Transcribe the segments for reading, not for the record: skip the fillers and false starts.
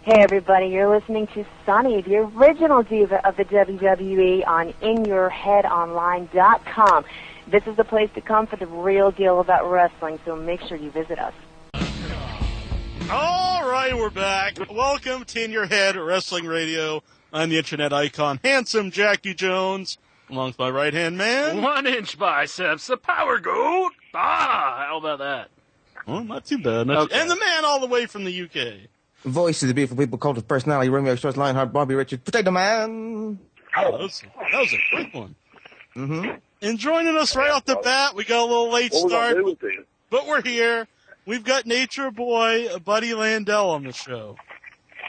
Hey everybody, you're listening to Sunny, the original diva of the WWE on InYourHeadOnline.com. This is the place to come for the real deal about wrestling, so make sure you visit us. All right, we're back. Welcome to In Your Head Wrestling Radio. I'm the internet icon, handsome Jackie Jones, along with my right-hand man. 1-inch biceps, the power goat. How about that? Well, not too bad. Okay. And the man all the way from the UK. Voice of the beautiful people, culture, personality, Romeo Shorts, Lionheart, Bobby Richards, Potato Man. Oh, that was a quick one. Mm-hmm. And joining us right off the bat, we got a little late start, but we're here. We've got Nature Boy, Buddy Landel on the show.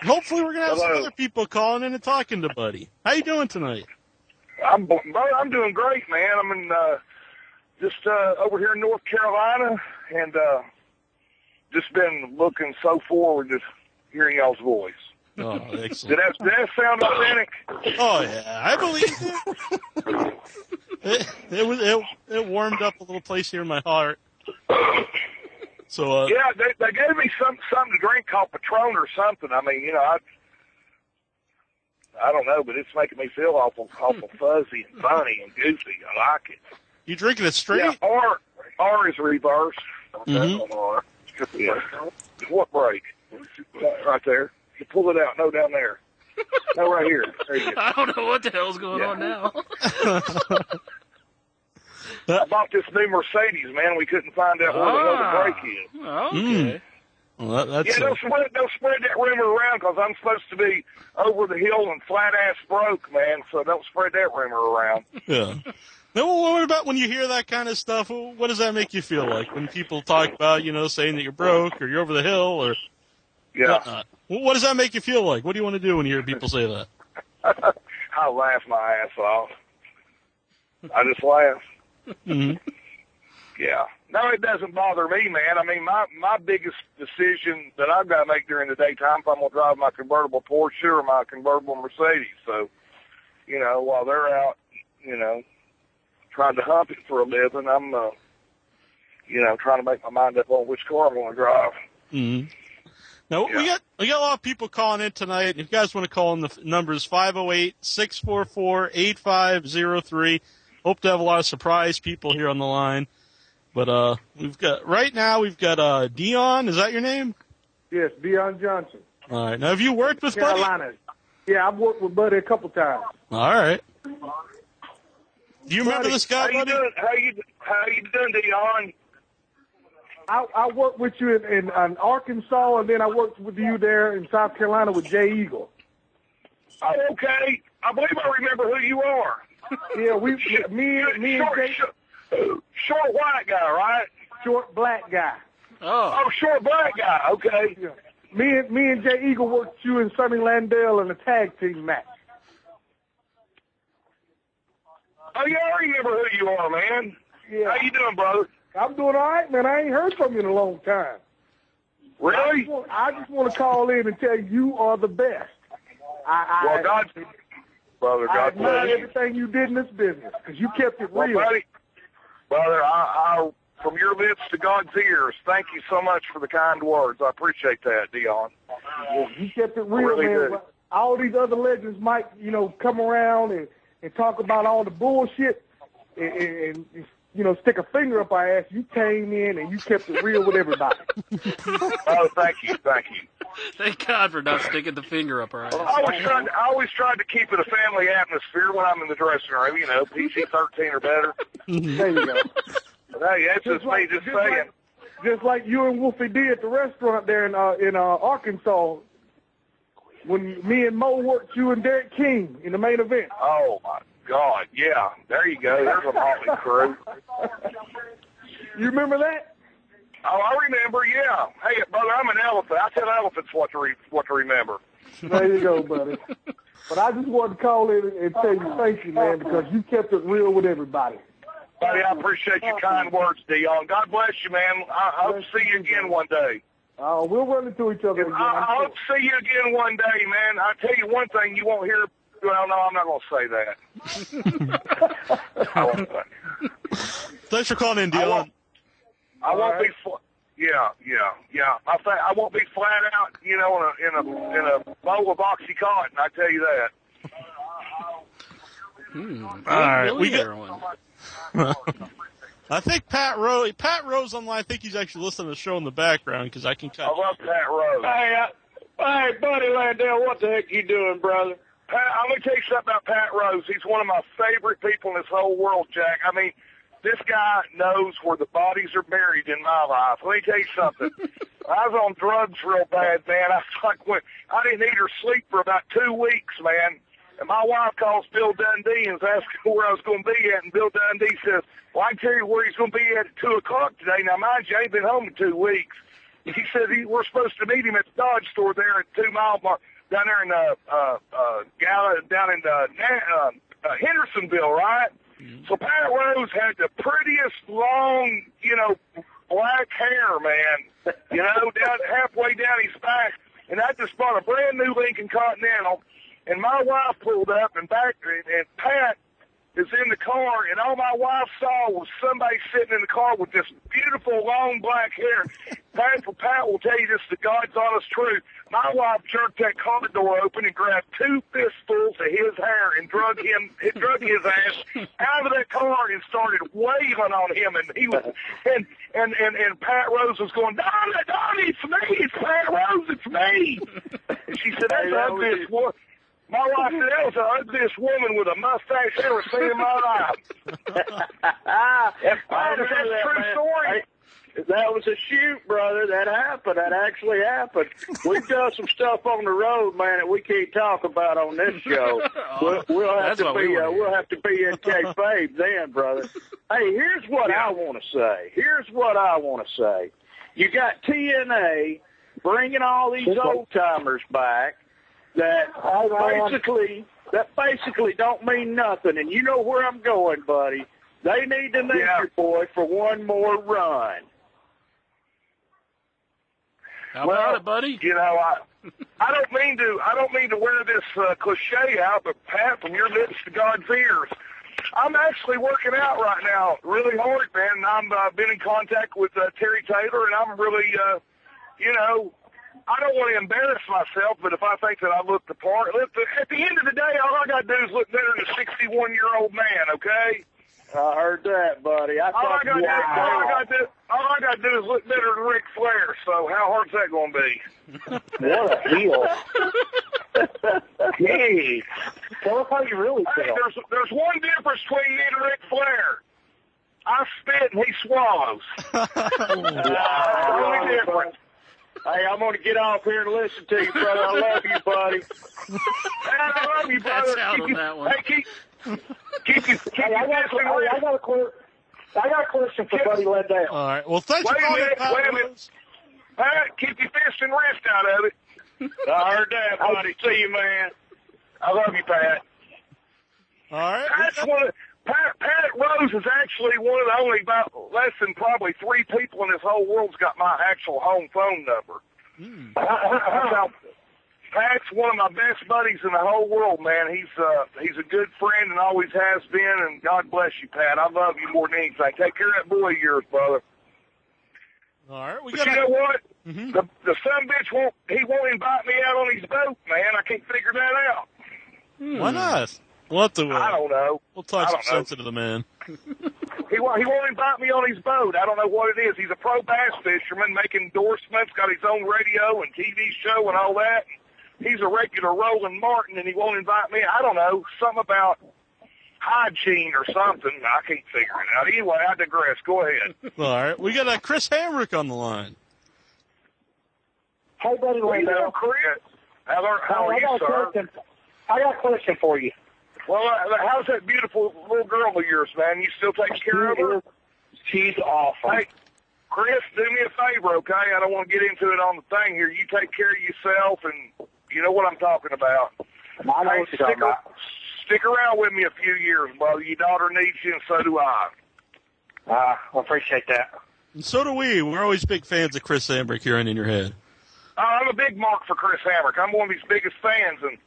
Hopefully we're going to have some other people calling in and talking to Buddy. How you doing tonight? I'm doing great, man. I'm in just over here in North Carolina, and just been looking so forward to hearing y'all's voice. Oh, excellent. Did that sound authentic? Oh, yeah. I believe it. It warmed up a little place here in my heart. So, yeah, they gave me something to drink called Patron or something. I mean, you know, I don't know, but it's making me feel awful fuzzy and funny and goofy. I like it. You drinking it straight? Yeah, R is reverse. Mm-hmm. R. What break? Right there. You pull it out. No, down there. No, right here. There you go. I don't know what the hell's going on now. I bought this new Mercedes, man. We couldn't find out where the hell the brake is. Okay. Well, that's Yeah, don't spread that rumor around, because I'm supposed to be over the hill and flat-ass broke, man, so don't spread that rumor around. Yeah. Now, what about when you hear that kind of stuff? What does that make you feel like when people talk about, you know, saying that you're broke or you're over the hill or whatnot? What does that make you feel like? What do you want to do when you hear people say that? I laugh my ass off. I just laugh. Mm-hmm. Yeah. No, it doesn't bother me, man. I mean, my biggest decision that I've got to make during the daytime if I'm going to drive my convertible Porsche or my convertible Mercedes. So, you know, while they're out, you know, trying to hump it for a living, I'm, you know, trying to make my mind up on which car I'm going to drive. Mm-hmm. Now, we got a lot of people calling in tonight. If you guys want to call in, the number is 508-644-8503. Hope to have a lot of surprise people here on the line. But we've got Dion. Is that your name? Yes, Dion Johnson. All right. Now, have you worked with Buddy? Carolina. Yeah, I've worked with Buddy a couple times. All right. Do you remember this guy, Buddy? How you doing, Dion? I worked with you in Arkansas, and then I worked with you there in South Carolina with Jay Eagle. Oh, okay. I believe I remember who you are. Yeah, me and Jay. Short white guy, right? Short black guy. Oh, short black guy. Okay. Yeah. Me and Jay Eagle worked with you and Sonny Landel in a tag team match. Oh, yeah, I remember who you are, man. Yeah. How you doing, brother? I'm doing all right, man. I ain't heard from you in a long time. Really? I just want to call in and tell you are the best. God I bless admire you. everything you did in this business, because you kept it real. Well, brother, I from your lips to God's ears, thank you so much for the kind words. I appreciate that, Dion. Well, you kept it real, really man. do. All these other legends might, you know, come around and talk about all the bullshit and you know, stick a finger up our ass. You came in and you kept it real with everybody. Oh, thank you. Thank God for not sticking the finger up our ass. I always tried to keep it a family atmosphere when I'm in the dressing room, you know, PG-13 or better. There you go. But hey, that's just me just saying. Just like you and Wolfie D at the restaurant there in Arkansas, when me and Mo worked you and Derek King in the main event. Oh, my God, yeah. There you go. There's a motley crew. You remember that? Oh, I remember, yeah. Hey, brother, I'm an elephant. I tell elephants what to remember. There you go, buddy. But I just wanted to call in and tell you thank you, man, because you kept it real with everybody. Buddy, I appreciate your kind words, Dion. God bless you, man. I hope to see you again one day. We'll run into each other again. I hope to see you again one day, man. I'll tell you one thing you won't hear. Well, no, I'm not going to say that. Thanks for calling in, Dion. I won't be. Yeah. I won't be flat out, you know, in a bowl of OxyContin. I tell you that. All right, we got. I think Pat Rose online. I think he's actually listening to the show in the background because I can cut. I love Pat Rose. Hey, Buddy Landel, what the heck you doing, brother? Pat, I'm gonna tell you something about Pat Rose. He's one of my favorite people in this whole world, Jack. I mean, this guy knows where the bodies are buried in my life. Let me tell you something. I was on drugs real bad, man. I didn't eat or sleep for about 2 weeks, man. And my wife calls Bill Dundee and is asking where I was going to be at. And Bill Dundee says, well, I can tell you where he's going to be at 2 o'clock today. Now, mind you, I ain't been home in 2 weeks. He said we're supposed to meet him at the Dodge store there at 2 Mile Mark, down there in Hendersonville, right? Mm-hmm. So Pat Rose had the prettiest long, you know, black hair, man, you know, down halfway down his back. And I just bought a brand new Lincoln Continental, and my wife pulled up, and Pat is in the car, and all my wife saw was somebody sitting in the car with this beautiful long black hair. Pat will tell you this, the God's honest truth. My wife jerked that car door open and grabbed 2 fistfuls of his hair and drug his ass out of that car and started wailing on him. And he was, and Pat Rose was going, Donnie, it's me, it's Pat Rose, it's me. And she said, that's the ugliest woman. My wife said, that was the ugliest woman with a mustache I ever seen in my life. That's a true story. That was a shoot, brother. That happened. That actually happened. We've done some stuff on the road, man, that we can't talk about on this show. We'll have to be in kayfabe then, brother. Hey, here's what I want to say. You got TNA bringing all these old timers back that basically don't mean nothing, and you know where I'm going, buddy. They need the Nature Boy for one more run. How about it, buddy? You know, I don't mean to wear this cliche out, but Pat, from your lips to God's ears, I'm actually working out right now, really hard, man. And I've been in contact with Terry Taylor, and I'm really, you know, I don't want to embarrass myself, but if I think that I look the part, at the end of the day, all I got to do is look better than a 61-year-old man, okay? I heard that, buddy. All I got to do is look better than Ric Flair, so how hard's that going to be? What a heel. Hey, tell us how you really feel. Hey, there's one difference between me and Ric Flair. I spit and he swallows. That's the only difference. Hey, I'm going to get off here and listen to you, brother. I love you, buddy. I love you, brother. I got a question for Buddy Landel. All right. Well, thanks for calling. Wait a minute. Pat, keep your fist and wrist out of it. I heard that, buddy. See you, man. I love you, Pat. All right. Pat Rose is actually one of the only about less than probably 3 people in this whole world's got my actual home phone number. Pat's one of my best buddies in the whole world, man. He's a good friend and always has been, and God bless you, Pat. I love you more than anything. Take care of that boy of yours, brother. All right, you know what? Mm-hmm. The sonbitch won't invite me out on his boat, man. I can't figure that out. Why not? We'll have to, I don't know. We'll talk some sense into the man. He won't invite me on his boat. I don't know what it is. He's a pro bass fisherman, making endorsements, got his own radio and TV show and all that. He's a regular Roland Martin, and he won't invite me. I don't know, something about hygiene or something. I can't figure it out. Anyway, I digress. Go ahead. All right. We got Chris Hamrick on the line. Hey, Buddy Landel. Chris. How are you, sir? I got a question for you. Well, how's that beautiful little girl of yours, man? You still taking care of her? She's awesome. Hey, Chris, do me a favor, okay? I don't want to get into it on the thing here. You take care of yourself, and you know what I'm talking about. I know what you're talking about. Stick around with me a few years, brother. Your daughter needs you, and so do I. I appreciate that. And so do we. We're always big fans of Chris Hamrick here on In Your Head. I'm a big mark for Chris Hamrick. I'm one of his biggest fans, and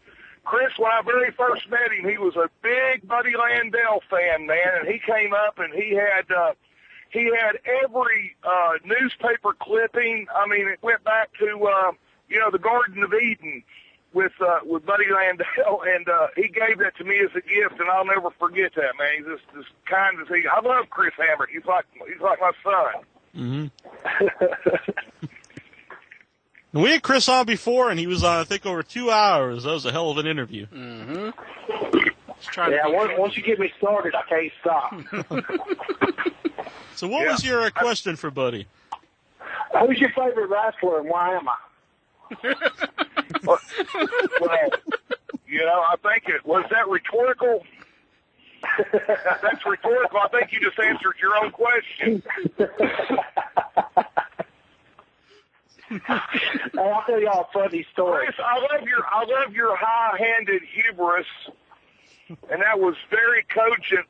Chris, when I very first met him, he was a big Buddy Landel fan, man, and he came up and he had He had every newspaper clipping. I mean, it went back to the Garden of Eden with Buddy Landel, and he gave that to me as a gift, and I'll never forget that, man. He's just as kind as he. I love Chris Hamrick. He's like my son. Mm-hmm. We had Chris on before, and he was on, I think, over 2 hours. That was a hell of an interview. Mm-hmm. Once you get me started, I can't stop. So what was your question for Buddy? Who's your favorite wrestler, and why am I? Well, I think was that rhetorical? That's rhetorical. I think you just answered your own question. I'll tell y'all a funny story. Chris, I love your high-handed hubris, and that was a very cogent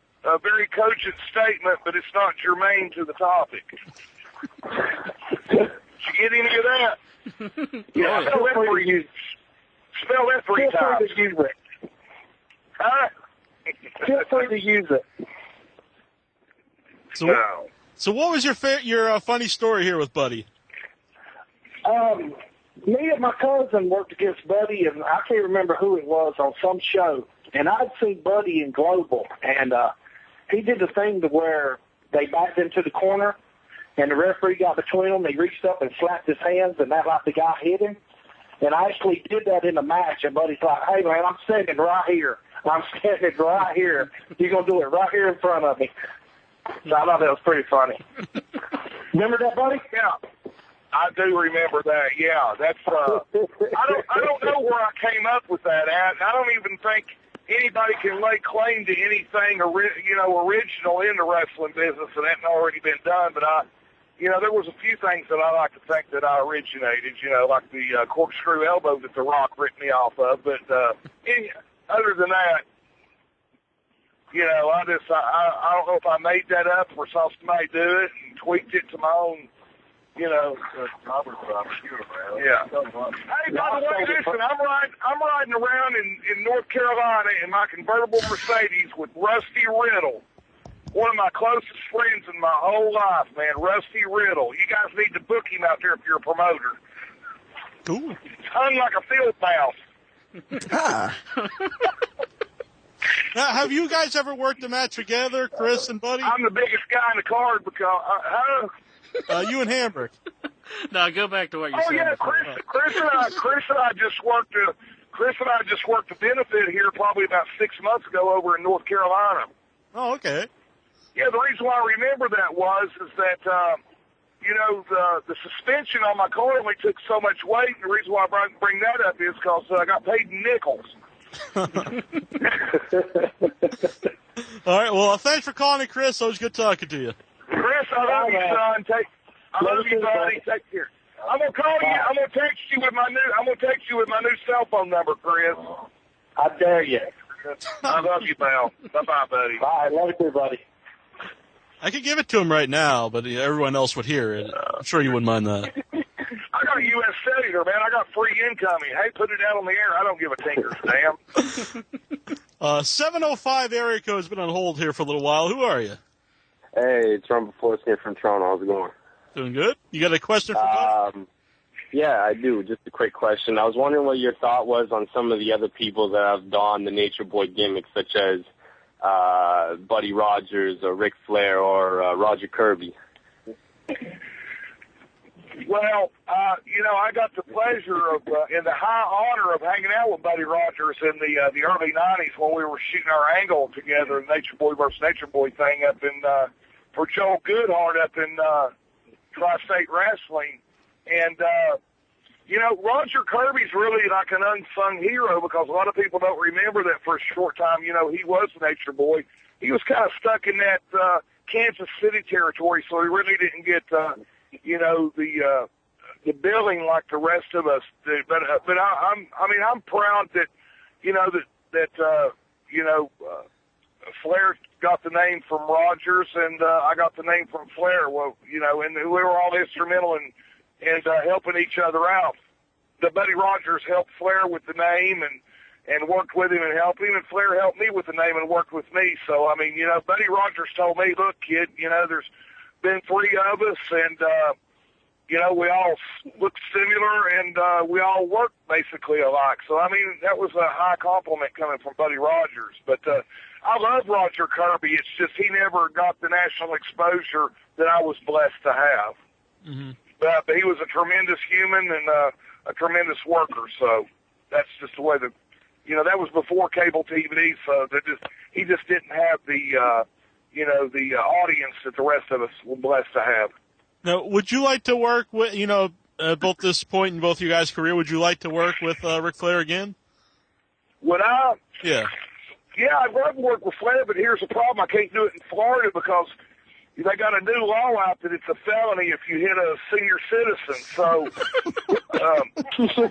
statement, but it's not germane to the topic. Did you get any of that? Yeah, spell that three times. Feel free to use it. Feel free to use it. So what was your funny story here with Buddy? Me and my cousin worked against Buddy, and I can't remember who it was on some show. And I'd seen Buddy in Global, and he did the thing to where they backed into the corner, and the referee got between them. He reached up and slapped his hands, and that like the guy hit him. And I actually did that in the match, and Buddy's like, "Hey, man, I'm standing right here. I'm standing right here. You're going to do it right here in front of me." So I thought that was pretty funny. Remember that, Buddy? Yeah. I do remember that. Yeah, that's. I don't know where I came up with that at. I don't even think anybody can lay claim to anything, original in the wrestling business that hadn't already been done. But there was a few things that I like to think that I originated. Like the corkscrew elbow that The Rock ripped me off of. But other than that, I don't know if I made that up or saw somebody do it and tweaked it to my own. Yeah. Hey, by the way, listen, I'm riding around in North Carolina in my convertible Mercedes with Rusty Riddle, one of my closest friends in my whole life, man. Rusty Riddle. You guys need to book him out there if you're a promoter. Cool. Hung like a field mouse. Now, have you guys ever worked a match together, Chris and Buddy? I'm the biggest guy in the card because you and Hamrick. Now go back to what you said. Oh yeah, Chris and I just worked a benefit here probably about 6 months ago over in North Carolina. Oh, okay. Yeah, the reason why I remember that is that the suspension on my car only took so much weight. And the reason why I bring that up is because I got paid in nickels. All right. Well, thanks for calling me, Chris. Always good talking to you. Chris, I love you, son. I love you, buddy. Take care. I'm gonna call you. I'm gonna text you with my new cell phone number, Chris. I dare you. I love you, pal. Bye, buddy. Bye. Love you, buddy. I could give it to him right now, but everyone else would hear it. I'm sure you wouldn't mind that. I got a U.S. Cellular, man. I got free incoming. Hey, put it out on the air. I don't give a tinker's damn. 705 area code has been on hold here for a little while. Who are you? Hey, it's Ron Putski from Toronto. How's it going? Doing good. You got a question for Buddy? Yeah, I do. Just a quick question. I was wondering what your thought was on some of the other people that have donned the Nature Boy gimmick, such as Buddy Rogers or Ric Flair or Roger Kirby. Well, I got the pleasure of, and the high honor of hanging out with Buddy Rogers in the early 90s when we were shooting our angle together, the Nature Boy versus Nature Boy thing up in, for Joel Goodhart up in Tri-State Wrestling. And, Roger Kirby's really like an unsung hero because a lot of people don't remember that for a short time, he was the Nature Boy. He was kind of stuck in that Kansas City territory, so he really didn't get the billing like the rest of us did. But I'm proud that Flair got the name from Rogers and I got the name from Flair. Well, and we were all instrumental in helping each other out. The Buddy Rogers helped Flair with the name and worked with him and helped him, and Flair helped me with the name and worked with me. So Buddy Rogers told me, "Look, kid, been 3 of us, and, you know, we all look similar, and we all work basically alike. So, I mean, that was a high compliment coming from Buddy Rogers. But I love Roger Kirby. It's just he never got the national exposure that I was blessed to have. Mm-hmm. But he was a tremendous human and a tremendous worker. So that's just the way that, you know, that was before cable TV. So he just didn't have the, you know, the audience that the rest of us were blessed to have. Now, would you like to work with, you know, at both this point in both you guys' career, would you like to work with Ric Flair again? Would I? Yeah. Yeah, I'd love to work with Flair, but here's the problem. I can't do it in Florida because they got a new law out that it's a felony if you hit a senior citizen. So, so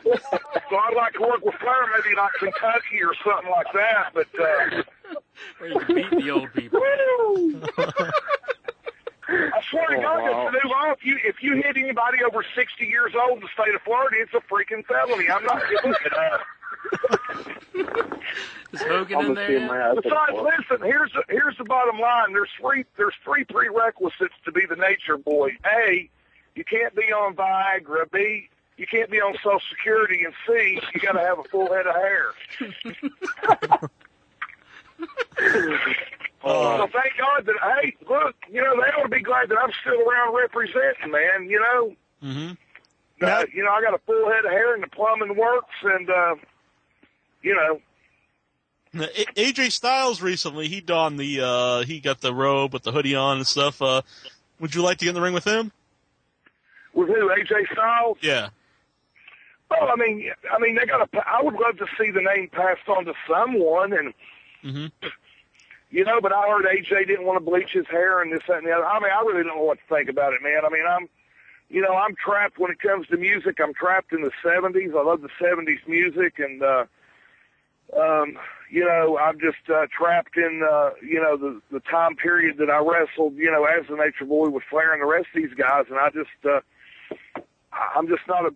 I'd like to work with Flair, maybe like Kentucky or something like that. But where you can beat the old people. I swear to God, that's the new law. If you hit anybody over 60 years old in the state of Florida, it's a freaking felony. I'm not giving it up. Is Hogan in there? Besides, listen, here's the bottom line. There's three prerequisites to be the nature boy. A, you can't be on Viagra. B, you can't be on Social Security. And C, you got to have a full head of hair. So thank God that, hey, look, you know, they ought to be glad that I'm still around representing, man, you know. Mm-hmm. You know, I got a full head of hair and the plumbing works, and, you know. Now, AJ Styles recently, he donned he got the robe with the hoodie on and stuff. Would you like to get in the ring with him? With who, AJ Styles? Yeah. Well, I mean, I would love to see the name passed on to someone, and, you know, but I heard AJ didn't want to bleach his hair and this, that, and the other. I mean, I really don't know what to think about it, man. I mean, I'm trapped when it comes to music. I'm trapped in the 70s. I love the 70s music, and, you know, I'm just trapped in, you know, the time period that I wrestled, you know, as the Nature Boy with Flair and the rest of these guys, and I'm just not a,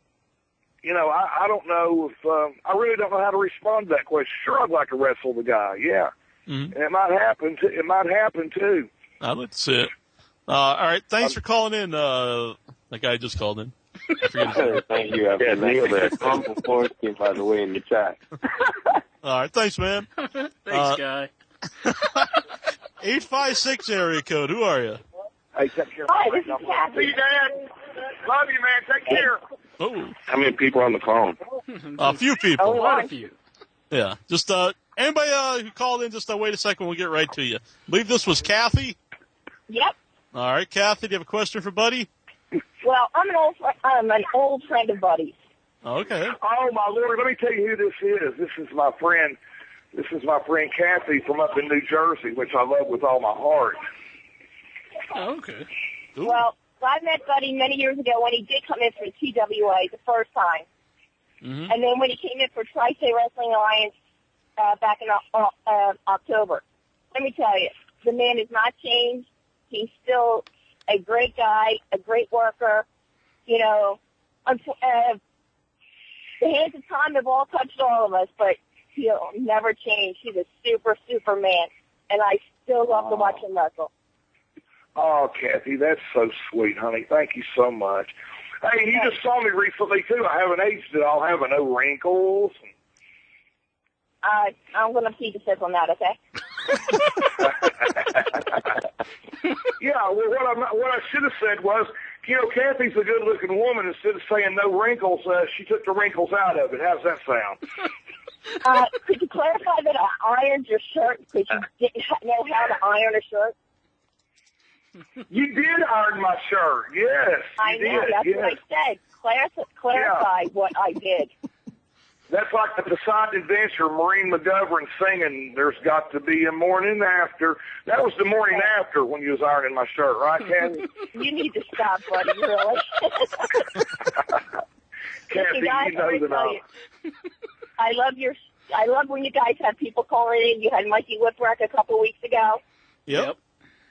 you know, I don't know if, I really don't know how to respond to that question. Sure, I'd like to wrestle the guy, yeah. Mm-hmm. And it might happen too. I'd like to see it. All right, thanks for calling in. That guy just called in. I forget his name. Thank you. Yeah, Neil there. Uncle Putski, by the way, in the chat. All right, thanks, man. Thanks, guy. 856 area code. Who are you? Hey, take care. Hi, this is Kathy. See, Dad. Love you, man. Take care. Oh, How many people on the phone? a few people. Quite a few. Yeah, just anybody who called in, just wait a second. We'll get right to you. I believe this was Kathy. Yep. All right, Kathy, do you have a question for Buddy? Well, I'm an old friend of Buddy's. Okay. Oh my Lord, let me tell you who this is. This is my friend Kathy from up in New Jersey, which I love with all my heart. Oh, okay. Ooh. Well, I met Buddy many years ago when he did come in for TWA the first time. Mm-hmm. And then when he came in for Tri-State Wrestling Alliance back in October. Let me tell you, the man has not changed. He's still a great guy, a great worker. You know, the hands of time have all touched all of us, but he'll never change. He's a super, super man, and I still love to watch him wrestle. Oh, Kathy, that's so sweet, honey. Thank you so much. Hey, you just saw me recently, too. I haven't aged at all. I have no wrinkles. I'm going to keep the sip on that, okay? Yeah, well, what I should have said was, you know, Kathy's a good-looking woman. Instead of saying no wrinkles, she took the wrinkles out of it. How's that sound? Could you clarify that I ironed your shirt because you didn't know how to iron a shirt? You did iron my shirt, yes. I know, did, that's yes. what I said. Clarify what I did. That's like the Poseidon Adventure, Maureen McGovern singing, "There's got to be a morning after." That was the morning after when you was ironing my shirt, right, Kathy? You need to stop, buddy, really. Kathy, guys, you know that I love when you guys have people calling in. You had Mikey Whipwreck a couple weeks ago. Yep.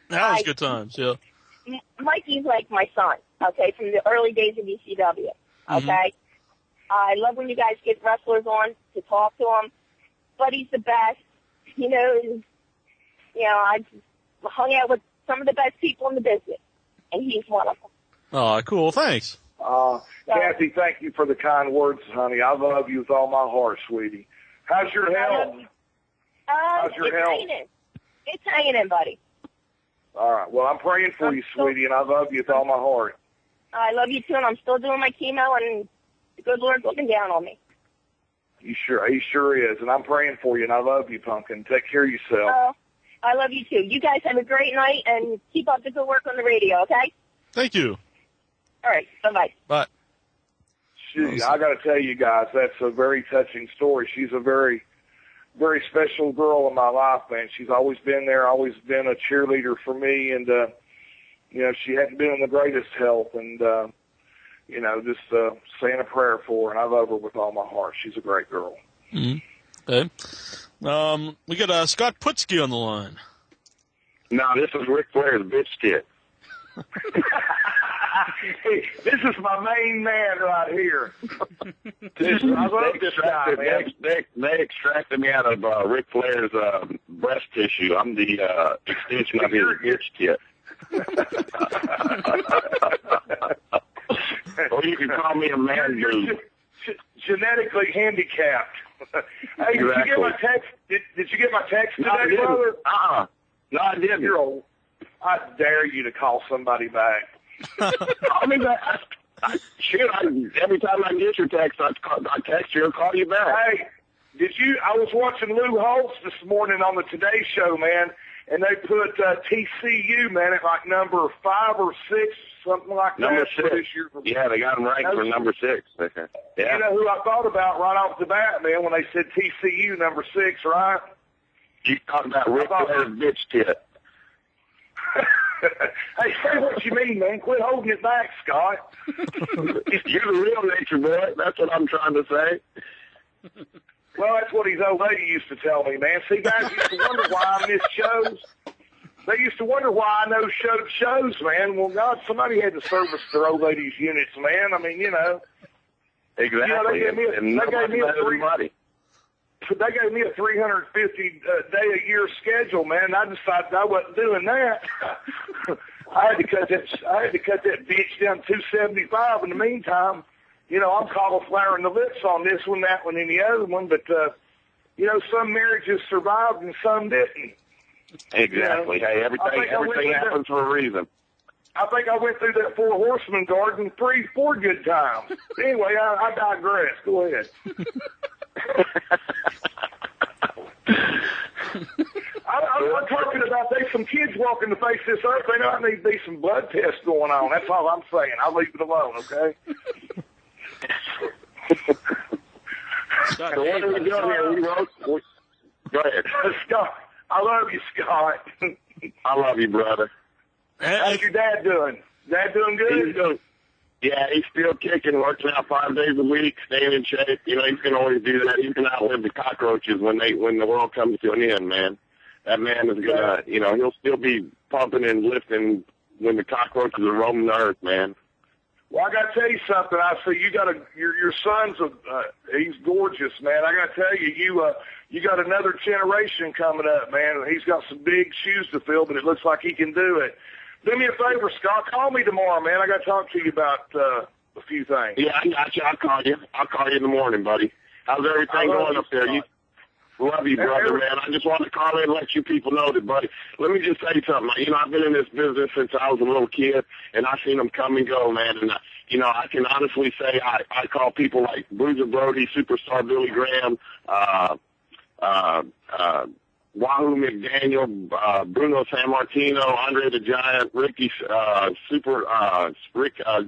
That was good times, yeah. Mikey's like my son, okay, from the early days of ECW, okay? I love when you guys get wrestlers on to talk to them. Buddy's the best. I hung out with some of the best people in the business, and he's one of them. Oh, cool. Thanks. Kathy, thank you for the kind words, honey. I love you with all my heart, sweetie. How's your health? How's your health? It's hanging in, buddy. All right. Well, I'm praying for you, sweetie, and I love you with all my heart. I love you, too, and I'm still doing my chemo, and the good Lord's looking down on me. He sure is, and I'm praying for you, and I love you, Pumpkin. Take care of yourself. I love you, too. You guys have a great night, and keep up the good work on the radio, okay? Thank you. All right. Bye-bye. Bye. Shoot, I got to tell you guys, that's a very touching story. She's a very, very special girl in my life, man. She's always been there, always been a cheerleader for me, and, you know, she hadn't been in the greatest health, and, you know, just saying a prayer for her, and I love her with all my heart. She's a great girl. Mm-hmm. Okay. We got Scott Putski on the line. No, this is Ric Flair's bitch tit. Hey, this is my main man right here. They extracted me out of Ric Flair's breast tissue. I'm the extension of his bitch tit. Or you can call me a man boob. Genetically handicapped. Hey, exactly. Did you get my text? Did you get my text today, brother? No, I didn't. You're old. I dare you to call somebody back. I mean, every time I get your text, I text you or call you back. Hey, I was watching Lou Holtz this morning on the Today Show, man, and they put TCU, man, at like number 5 or 6, something like number that. 6. For this year. Yeah, they got them ranked for number 6. Okay. Yeah. You know who I thought about right off the bat, man, when they said TCU number 6, right? You talking about Ric Flair's bitch tit. Hey, say what you mean, man. Quit holding it back, Scott. You're the real nature boy. That's what I'm trying to say. Well, that's what his old lady used to tell me, man. See, guys used to wonder why I missed shows. They used to wonder why I no showed shows, man. Well, God, somebody had to service their old lady's units, man. I mean, you know. Exactly. You know, they gave me a 350-day-a-year schedule, man. I decided I wasn't doing that. I had to cut that bitch down to 275. In the meantime, you know, I'm cauliflowering the lips on this one, that one, and the other one. But you know, some marriages survived and some didn't. Exactly. You know? Hey, everything happens for a reason. I think I went through that 4 horseman garden 4 good times. Anyway, I digress. Go ahead. I'm talking about there's some kids walking the face of this earth. There might need to be some blood tests going on. That's all I'm saying. I'll leave it alone, okay? So what are we doing here? Go ahead. Scott, I love you, Scott. I love you, brother. How's your dad doing? Dad doing good? Yeah, he's still kicking, working out 5 days a week, staying in shape. You know, he's going to always do that. He's going to outlive the cockroaches when the world comes to an end, man. That man is going to, you know, he'll still be pumping and lifting when the cockroaches are roaming the earth, man. Well, I got to tell you something. I see you got your son's he's gorgeous, man. I got to tell you, you got another generation coming up, man. He's got some big shoes to fill, but it looks like he can do it. Do me a favor, Scott. Call me tomorrow, man. I got to talk to you about a few things. Yeah, I got you. I'll call you in the morning, buddy. How's everything going up there? Love you, brother, man. I just want to call in and let you people know that, buddy. Let me just say something. You know, I've been in this business since I was a little kid, and I've seen them come and go, man. And, you know, I can honestly say I call people like Bruiser Brody, Superstar Billy Graham, Wahoo McDaniel, Bruno Sammartino, Andre the Giant,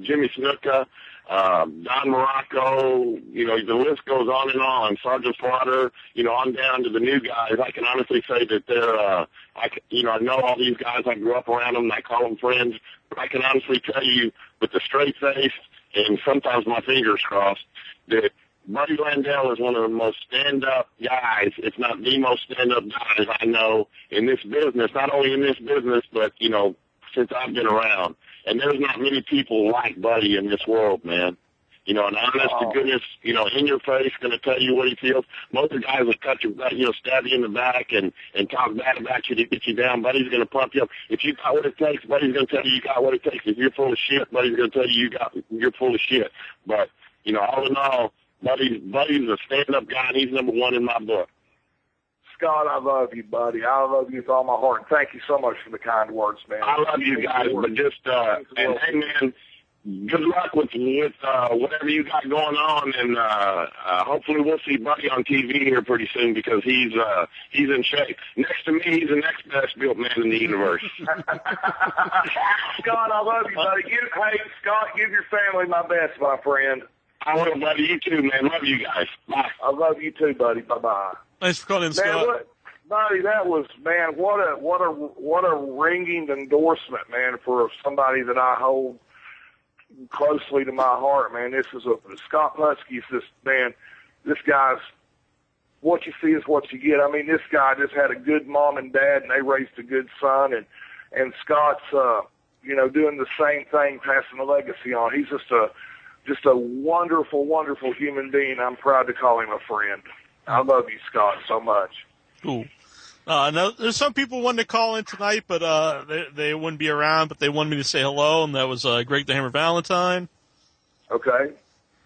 Jimmy Snuka, Don Morocco, you know, the list goes on and on. Sergeant Slaughter, you know, on down to the new guys. I can honestly say that they're, I know all these guys. I grew up around them, and I call them friends. But I can honestly tell you, with a straight face and sometimes my fingers crossed, that Buddy Landel is one of the most stand-up guys, if not the most stand-up guys I know in this business, not only in this business, but, you know, since I've been around. And there's not many people like Buddy in this world, man. You know, an honest to goodness, you know, in your face, going to tell you what he feels. Most of the guys will cut your back, you know, stab you in the back and talk bad about you to get you down. Buddy's going to pump you up. If you got what it takes, Buddy's going to tell you got what it takes. If you're full of shit, Buddy's going to tell you you're full of shit. But, you know, all in all, Buddy's a stand-up guy, and he's number one in my book. Scott, I love you, buddy. I love you with all my heart. Thank you so much for the kind words, man. I love you guys, but just, and hey, man, good luck with whatever you got going on, and hopefully we'll see Buddy on TV here pretty soon because he's in shape. Next to me, he's the next best built man in the universe. Scott, I love you, buddy. Hey, Scott, give your family my best, my friend. I will, buddy. You too, man. Love you guys. Bye. I love you too, buddy. Bye-bye. Thanks for calling in, Scott. Buddy, that was, man, what a ringing endorsement, man, for somebody that I hold closely to my heart, man. Scott Putski's this, man, this guy's, what you see is what you get. I mean, this guy just had a good mom and dad, and they raised a good son, and Scott's, you know, doing the same thing, passing the legacy on. He's just a wonderful, wonderful human being. I'm proud to call him a friend. I love you, Scott, so much. Cool. Now, there's some people wanting to call in tonight, but they wouldn't be around, but they wanted me to say hello, and that was Greg the Hammer Valentine. Okay.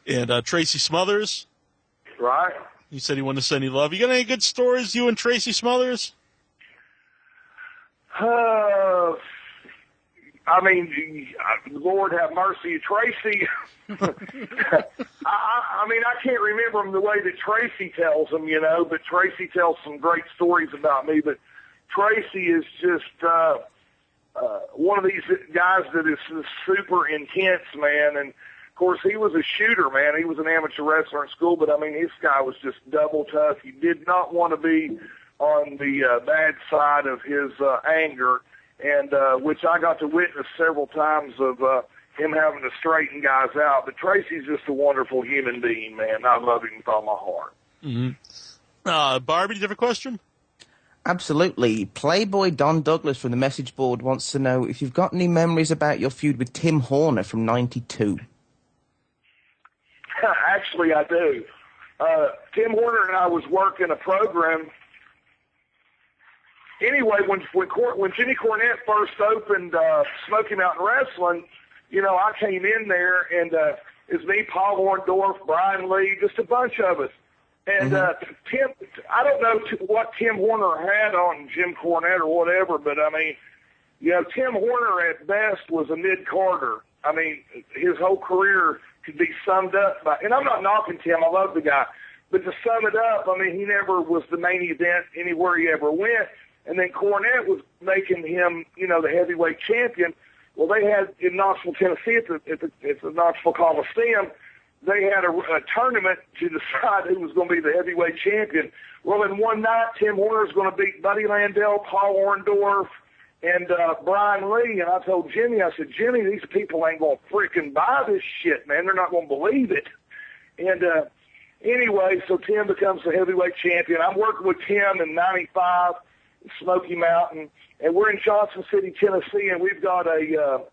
And Tracy Smothers. Right. He said he wanted to send you love. You got any good stories, you and Tracy Smothers? I mean, Lord have mercy, Tracy. I mean, I can't remember them the way that Tracy tells them, you know, but Tracy tells some great stories about me. But Tracy is just one of these guys that is super intense, man. And, of course, he was a shooter, man. He was an amateur wrestler in school, but, I mean, this guy was just double tough. He did not want to be on the bad side of his anger, and which I got to witness several times of him having to straighten guys out. But Tracy's just a wonderful human being, man. I love him with all my heart. Mm-hmm. Barbie, do you have a question? Absolutely. Playboy Don Douglas from the message board wants to know if you've got any memories about your feud with Tim Horner from '92. Actually, I do. Tim Horner and I was working a program. Anyway, when Jimmy Cornette first opened Smoky Mountain Wrestling, you know, I came in there, and it's me, Paul Orndorff, Brian Lee, just a bunch of us. And Tim, I don't know what Tim Horner had on Jim Cornette or whatever, but, I mean, you know, Tim Horner at best was a mid-carder. I mean, his whole career could be summed up by, and I'm not knocking Tim, I love the guy, but to sum it up, I mean, he never was the main event anywhere he ever went. And then Cornette was making him, you know, the heavyweight champion. Well, they had in Knoxville, Tennessee, at the Knoxville Coliseum, they had a tournament to decide who was going to be the heavyweight champion. Well, in one night, Tim Horner was going to beat Buddy Landel, Paul Orndorff, and Brian Lee. And I told Jimmy, I said, Jimmy, these people ain't going to freaking buy this shit, man. They're not going to believe it. And anyway, so Tim becomes the heavyweight champion. I'm working with Tim in '95. Smoky Mountain, and we're in Johnson City, Tennessee, and we've got an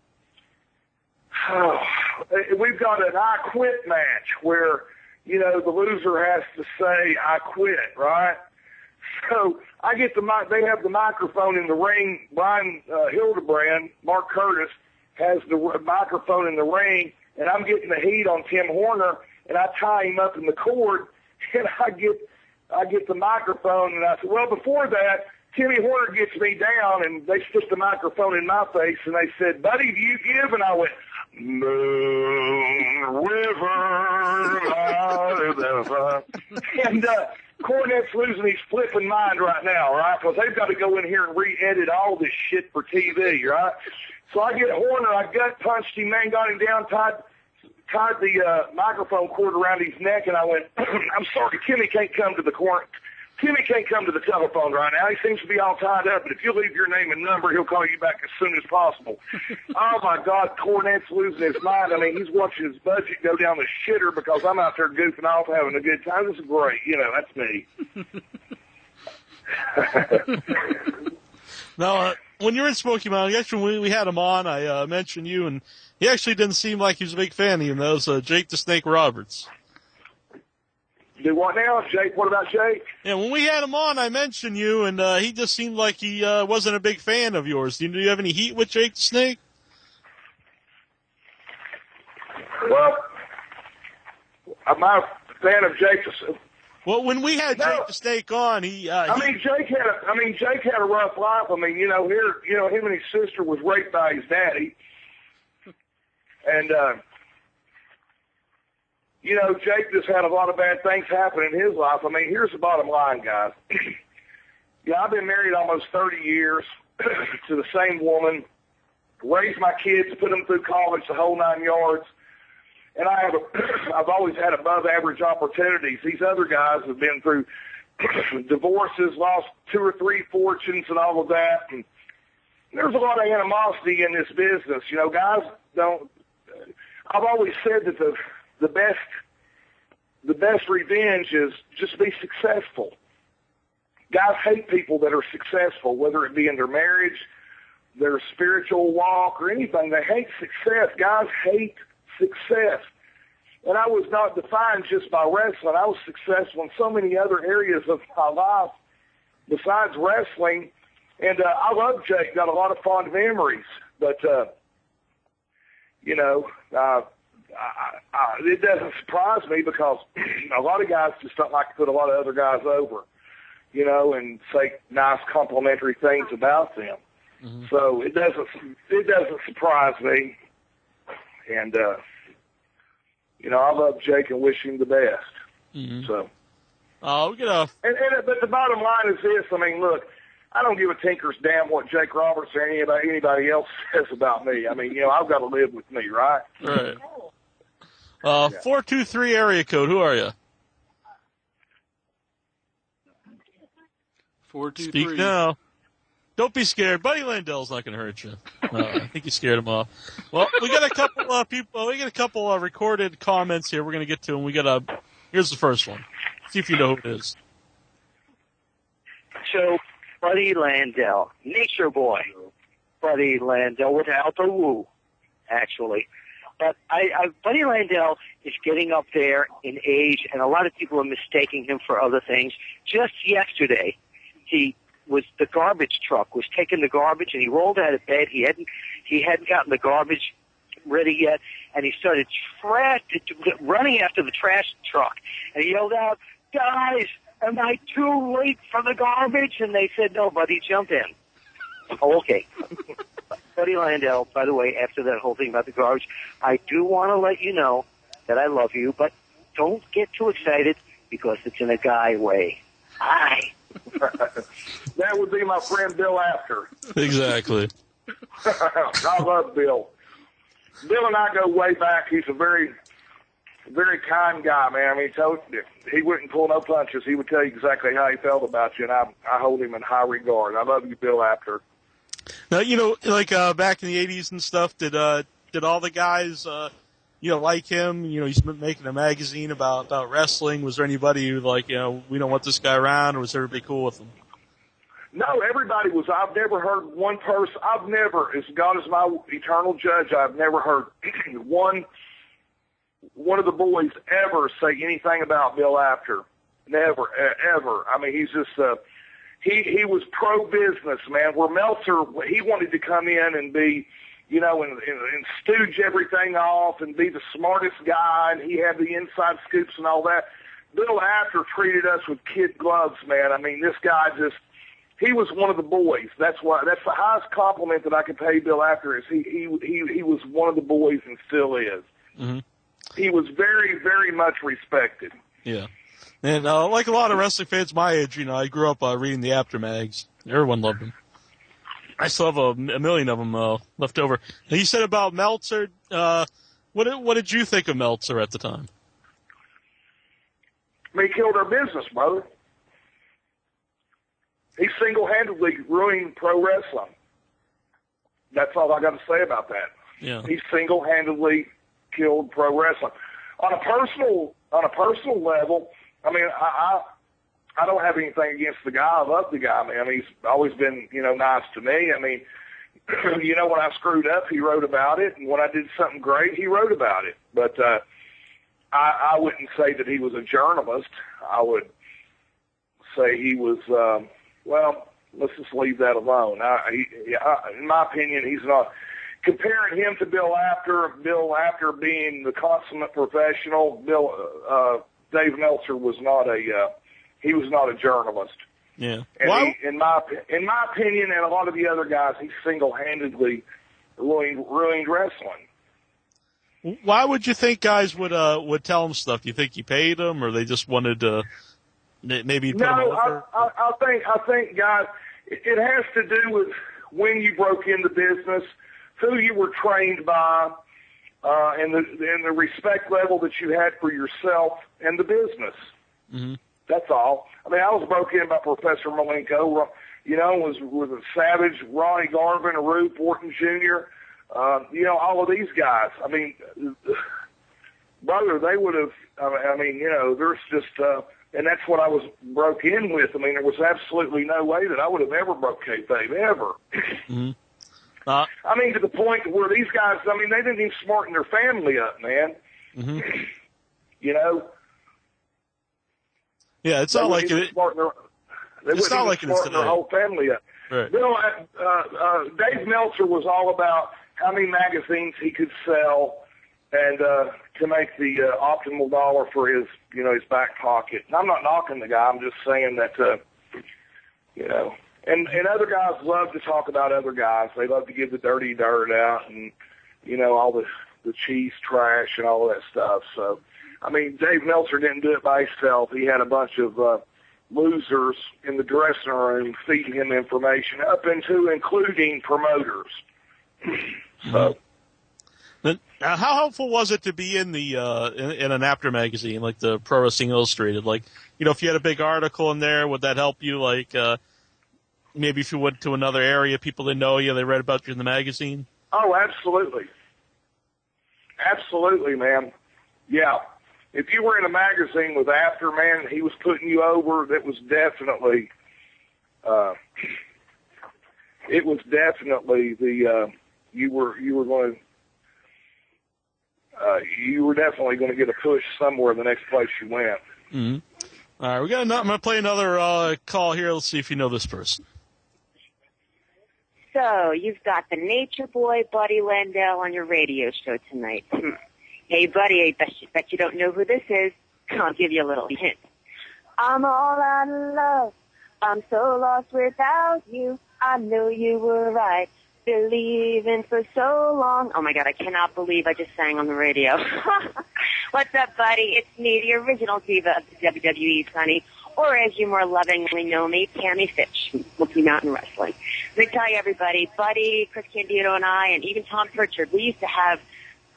I quit match where, you know, the loser has to say I quit, right? So I get they have the microphone in the ring. Brian Hildebrand, Mark Curtis, has the microphone in the ring, and I'm getting the heat on Tim Horner, and I tie him up in the cord, and I get the microphone, and I said, well, before that, Timmy Horner gets me down, and they stick the microphone in my face, and they said, Buddy, do you give? And I went, Moon River. And Cornette's losing his flipping mind right now, right? Because they've got to go in here and re-edit all this shit for TV, right? So I get Horner, I gut punched him, man, got him down, tied the microphone cord around his neck, and I went, I'm sorry, Timmy can't come to the telephone right now. He seems to be all tied up, but if you leave your name and number, he'll call you back as soon as possible. Oh, my God, Cornette's losing his mind. I mean, he's watching his budget go down the shitter because I'm out there goofing off, having a good time. This is great. You know, that's me. Now, when you were in Smoky Mountain, actually, when we had him on, I mentioned you, and he actually didn't seem like he was a big fan of you, and that was Jake the Snake Roberts. Do what now, Jake? What about Jake? Yeah, when we had him on, I mentioned you, and he just seemed like he wasn't a big fan of yours. Do you have any heat with Jake the Snake? Well, I'm not a fan of Jake. Well, when we had Jake the Snake on, Jake had a rough life. I mean, him and his sister was raped by his daddy, and Jake just had a lot of bad things happen in his life. I mean, here's the bottom line, guys. I've been married almost 30 years to the same woman, raised my kids, put them through college, the whole 9 yards. And I've always had above average opportunities. These other guys have been through divorces, lost 2 or 3 fortunes and all of that. And there's a lot of animosity in this business. Guys don't, I've always said that the best revenge is just be successful. Guys hate people that are successful, whether it be in their marriage, their spiritual walk, or anything. They hate success. Guys hate success. And I was not defined just by wrestling. I was successful in so many other areas of my life besides wrestling. And I love Jake, got a lot of fond memories. But, it doesn't surprise me because a lot of guys just don't like to put a lot of other guys over, and say nice complimentary things about them. Mm-hmm. So it doesn't surprise me. And, I love Jake and wish him the best. Mm-hmm. So, but the bottom line is this. I mean, look, I don't give a tinker's damn what Jake Roberts or anybody else says about me. I mean, I've got to live with me, right? Right. 423 area code. Who are you? 423. Speak now. Don't be scared. Buddy Landel's not going to hurt you. No, I think you scared him off. Well, we got a couple people. We got a couple recorded comments here. We're going to get to them. Here's the first one. See if you know who it is. So, Buddy Landel, Nature Boy. Buddy Landel without the woo, actually. But Buddy Landel is getting up there in age, and a lot of people are mistaking him for other things. Just yesterday, the garbage truck was taking the garbage, and he rolled out of bed. He hadn't gotten the garbage ready yet, and he started running after the trash truck, and he yelled out, "Guys, am I too late for the garbage?" And they said, "No, buddy, jump in." Oh, okay. Buddy Landel, by the way, after that whole thing about the garbage, I do want to let you know that I love you, but don't get too excited because it's in a guy way. Hi. That would be my friend Bill Apter. Exactly. I love Bill. Bill and I go way back. He's a very, very kind guy, man. I mean, he wouldn't pull no punches. He would tell you exactly how he felt about you, and I hold him in high regard. I love you, Bill Apter. Now, back in the 80s and stuff, did all the guys, like him? He's been making a magazine about wrestling. Was there anybody who, we don't want this guy around, or was everybody cool with him? No, everybody was. I've never heard one person. I've never, as God is my eternal judge, I've never heard one of the boys ever say anything about Bill Apter. Never, ever. I mean, he's just, he was pro-business, man. Where Meltzer, he wanted to come in and be, and stooge everything off and be the smartest guy, and he had the inside scoops and all that. Bill Apter treated us with kid gloves, man. I mean, this guy he was one of the boys. That's the highest compliment that I could pay Bill Apter is he was one of the boys and still is. Mm-hmm. He was very, very much respected. Yeah. And like a lot of wrestling fans my age, I grew up reading the Apter mags. Everyone loved him. I still have a million of them left over. And you said about Meltzer, what did you think of Meltzer at the time? I mean, he killed our business, brother. He single-handedly ruined pro wrestling. That's all I got to say about that. Yeah. He single-handedly killed pro wrestling. On a personal level, I mean, I don't have anything against the guy. I love the guy, man. He's always been, nice to me. I mean, when I screwed up, he wrote about it, and when I did something great, he wrote about it. But I wouldn't say that he was a journalist. I would say he was, let's just leave that alone. In my opinion, he's not. Comparing him to Bill Apter being the consummate professional, Dave Meltzer was not he was not a journalist. Yeah. And in my opinion, and a lot of the other guys, he single-handedly ruined wrestling. Why would you think guys would tell him stuff? Do you think he paid them, or they just wanted to maybe put him over? I think guys, it has to do with when you broke into business, who you were trained by, and the respect level that you had for yourself and the business. Mm-hmm. That's all. I mean, I was broke in by Professor Malenko, was a Savage, Ronnie Garvin, Rube Orton Jr., all of these guys. I mean, brother, they would have, there's just, and that's what I was broke in with. I mean, there was absolutely no way that I would have ever broke kayfabe, ever. Mm-hmm. I mean, to the point where these guys, they didn't even smarten their family up, man. Mm-hmm. Yeah, it's not like it. It's not like it's today. Their whole family up. Right. Dave Meltzer was all about how many magazines he could sell and to make the optimal dollar for his, his back pocket. And I'm not knocking the guy. I'm just saying that, And other guys love to talk about other guys. They love to give the dirty dirt out and, all the cheese trash and all of that stuff. So, Dave Meltzer didn't do it by himself. He had a bunch of losers in the dressing room feeding him information, up into including promoters. So, how helpful was it to be in the in an Apter magazine, like the Pro Wrestling Illustrated? Like, if you had a big article in there, would that help you? Like, maybe if you went to another area, people didn't know you, they read about you in the magazine? Oh, absolutely. Absolutely, man. Yeah. If you were in a magazine with Apter, man, he was putting you over. That was definitely, you were definitely going to get a push somewhere the next place you went. Mm-hmm. All right, I'm going to play another call here. Let's see if you know this person. So, you've got the Nature Boy, Buddy Landel, on your radio show tonight. Hey, Buddy, I bet you don't know who this is. I'll give you a little hint. I'm all out of love. I'm so lost without you. I know you were right. Believing for so long. Oh, my God, I cannot believe I just sang on the radio. What's up, buddy? It's me, the original diva of the WWE, Sonny. Or as you more lovingly know me, Tammy Fitch from Smoky Mountain Wrestling. Let me tell you, everybody, Buddy, Chris Candido, and I, and even Tom Pritchard, we used to have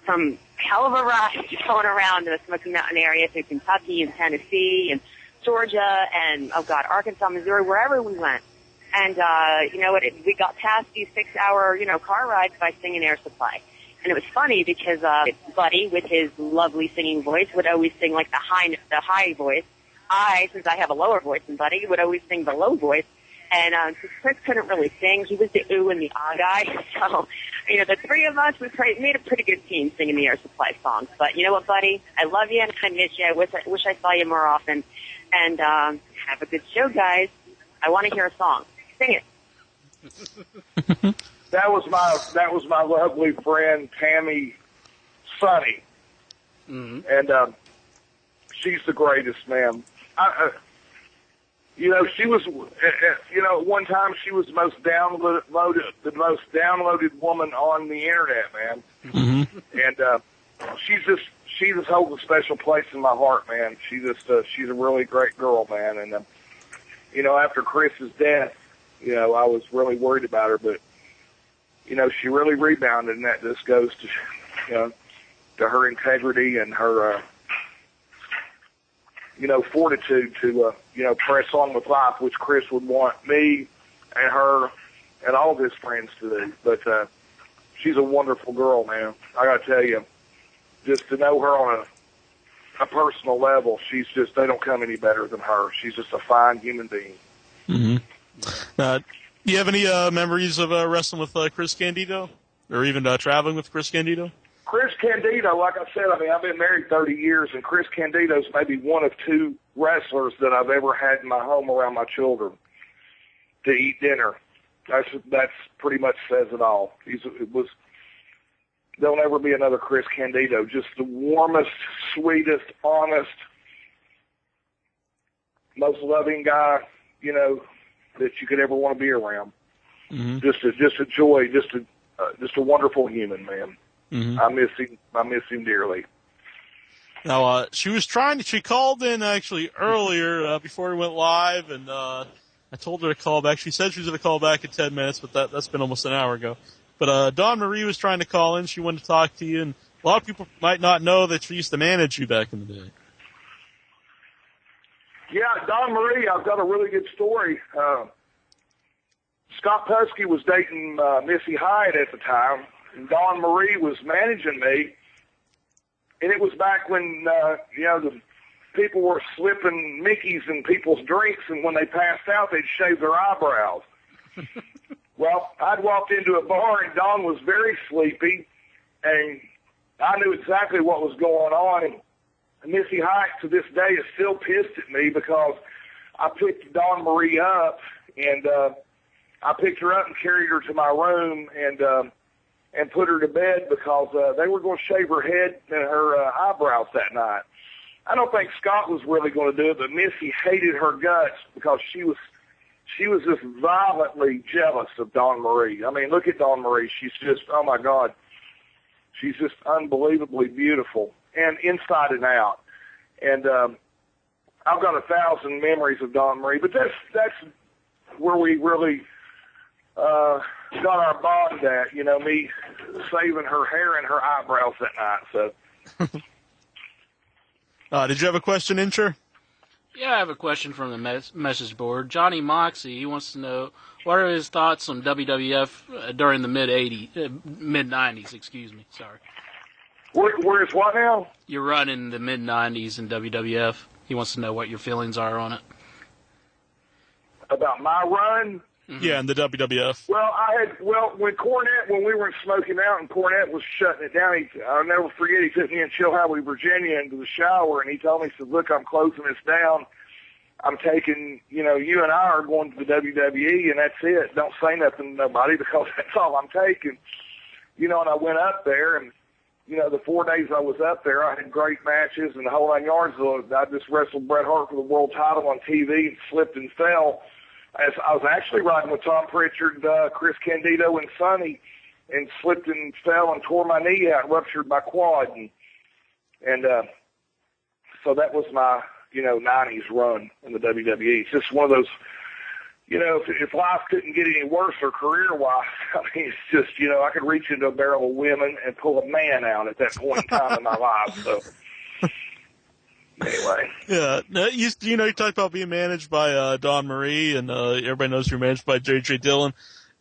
some hell of a ride going around the Smoky Mountain area through Kentucky and Tennessee and Georgia and, Arkansas, Missouri, wherever we went. And, we got past these 6-hour, car rides by singing Air Supply. And it was funny because, Buddy, with his lovely singing voice, would always sing like the high voice. Since I have a lower voice than Buddy, would always sing the low voice. And, since Chris couldn't really sing, he was the ooh and the ah guy. So, the three of us, we made a pretty good team singing the Air Supply songs. But you know what, Buddy? I love you and I miss you. I wish I saw you more often. And, have a good show, guys. I want to hear a song. Sing it. That was my lovely friend Tammy Sonny. Mm-hmm. And, she's the greatest, man. She was, one time she was the most downloaded woman on the internet, man. Mm-hmm. And she just holds a special place in my heart, man. She's a really great girl, man. And after Chris's death, I was really worried about her, but she really rebounded, and that just goes to her integrity and her fortitude to, press on with life, which Chris would want me and her and all of his friends to do. But she's a wonderful girl, man. I got to tell you, just to know her a personal level, she's just, they don't come any better than her. She's just a fine human being. Mm-hmm. Do you have any memories of wrestling with Chris Candido? Or even traveling with Chris Candido? Chris Candido, like I said, I mean, I've been married 30 years, and Chris Candido's maybe one of two wrestlers that I've ever had in my home around my children to eat dinner. That's pretty much says it all. There'll never be another Chris Candido. Just the warmest, sweetest, honest, most loving guy, you know, that you could ever want to be around. Mm-hmm. Just a joy, just a wonderful human, man. Mm-hmm. I miss him dearly. Now, she called in actually earlier before we went live, and I told her to call back. She said she was going to call back in 10 minutes, but that's been almost an hour ago. But Dawn Marie was trying to call in. She wanted to talk to you, and a lot of people might not know that she used to manage you back in the day. Yeah, Dawn Marie, I've got a really good story. Scott Putski was dating Missy Hyatt at the time, and Dawn Marie was managing me. And it was back when, the people were slipping Mickeys in people's drinks, and when they passed out, they'd shave their eyebrows. Well, I'd walked into a bar, and Dawn was very sleepy, and I knew exactly what was going on. And Missy Hyatt, to this day, is still pissed at me because I picked Dawn Marie up, and I picked her up and carried her to my room and put her to bed because they were going to shave her head and her eyebrows that night. I don't think Scott was really going to do it, but Missy hated her guts because she was just violently jealous of Dawn Marie. I mean, look at Dawn Marie. She's just, oh my God, she's just unbelievably beautiful and inside and out. And I've got 1,000 memories of Dawn Marie, but that's where we really got our bond at, you know, me saving her hair and her eyebrows that night. So, did you have a question, Incher? Yeah, I have a question from the message board. Johnny Moxie, he wants to know what are his thoughts on WWF during the mid-90s, excuse me, sorry. Where's what now? Your run in the mid-90s in WWF. He wants to know what your feelings are on it. About my run? Mm-hmm. Yeah, in the WWF. When we were smoking out and Cornette was shutting it down, I'll never forget, he took me in Chilhowie, Virginia into the shower, and he told me, he said, look, I'm closing this down. I'm taking, you and I are going to the WWE, and that's it. Don't say nothing to nobody because that's all I'm taking. And I went up there, and, the 4 days I was up there, I had great matches and the whole 9 yards. I just wrestled Bret Hart for the world title on TV and slipped and fell. As I was actually riding with Tom Pritchard, Chris Candido, and Sonny, and slipped and fell and tore my knee out, ruptured my quad, and so that was my 90s run in the WWE. It's just one of those, if life couldn't get any worse or career-wise, I mean, it's just I could reach into a barrel of women and pull a man out at that point in time in my life. So. Anyway. Yeah. You talked about being managed by Dawn Marie, and everybody knows you're managed by J.J. Dillon.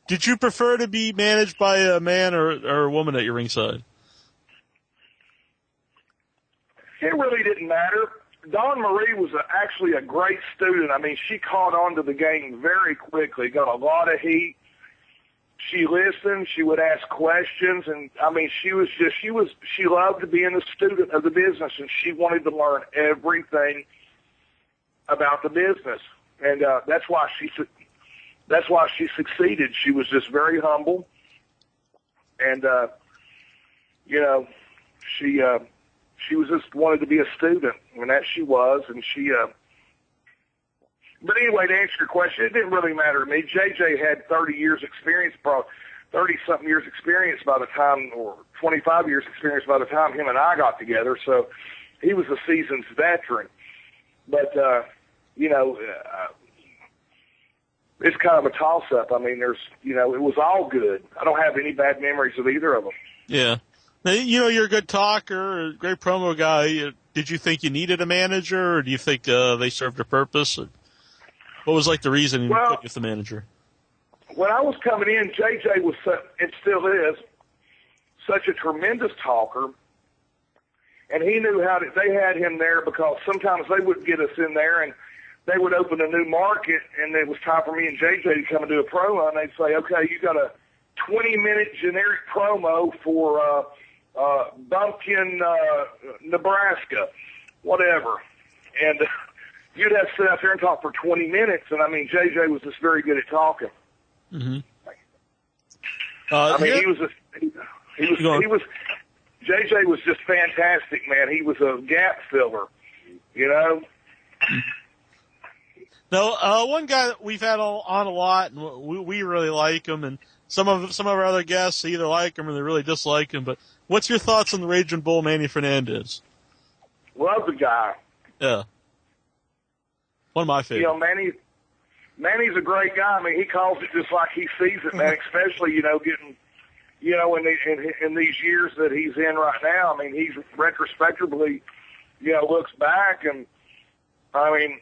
Did you prefer to be managed by a man or a woman at your ringside? It really didn't matter. Dawn Marie was actually a great student. I mean, she caught on to the game very quickly, got a lot of heat. She listened. She would ask questions, and I mean, she loved being a student of the business, and she wanted to learn everything about the business, and that's why she succeeded. She was just very humble, and she was just wanted to be a student, and that she was, and she. But anyway, to answer your question, it didn't really matter to me. JJ had 30 years experience, probably 30-something years experience by the time, or 25 years experience by the time him and I got together, so he was a seasoned veteran. But, it's kind of a toss-up. I mean, it was all good. I don't have any bad memories of either of them. Yeah. Now, you're a good talker, a great promo guy. Did you think you needed a manager, or do you think they served a purpose? What was the reason you put with the manager? When I was coming in, JJ was, and still is, such a tremendous talker. And he knew how they had him there because sometimes they wouldn't get us in there, and they would open a new market, and it was time for me and JJ to come and do a promo, and they'd say, okay, you got a 20-minute generic promo for Bumpkin, Nebraska, whatever. And you'd have to sit out there and talk for 20 minutes, and I mean, JJ was just very good at talking. Mm-hmm. JJ was just fantastic, man. He was a gap filler, you know. Now, one guy that we've had on a lot, and we really like him, and some of our other guests either like him or they really dislike him. But what's your thoughts on the Raging Bull, Manny Fernandez? Love the guy. Yeah, one of my favorites. You know, Manny's a great guy. I mean, he calls it just like he sees it, man. Especially, getting, in these years that he's in right now. I mean, he's retrospectively, looks back and. I mean,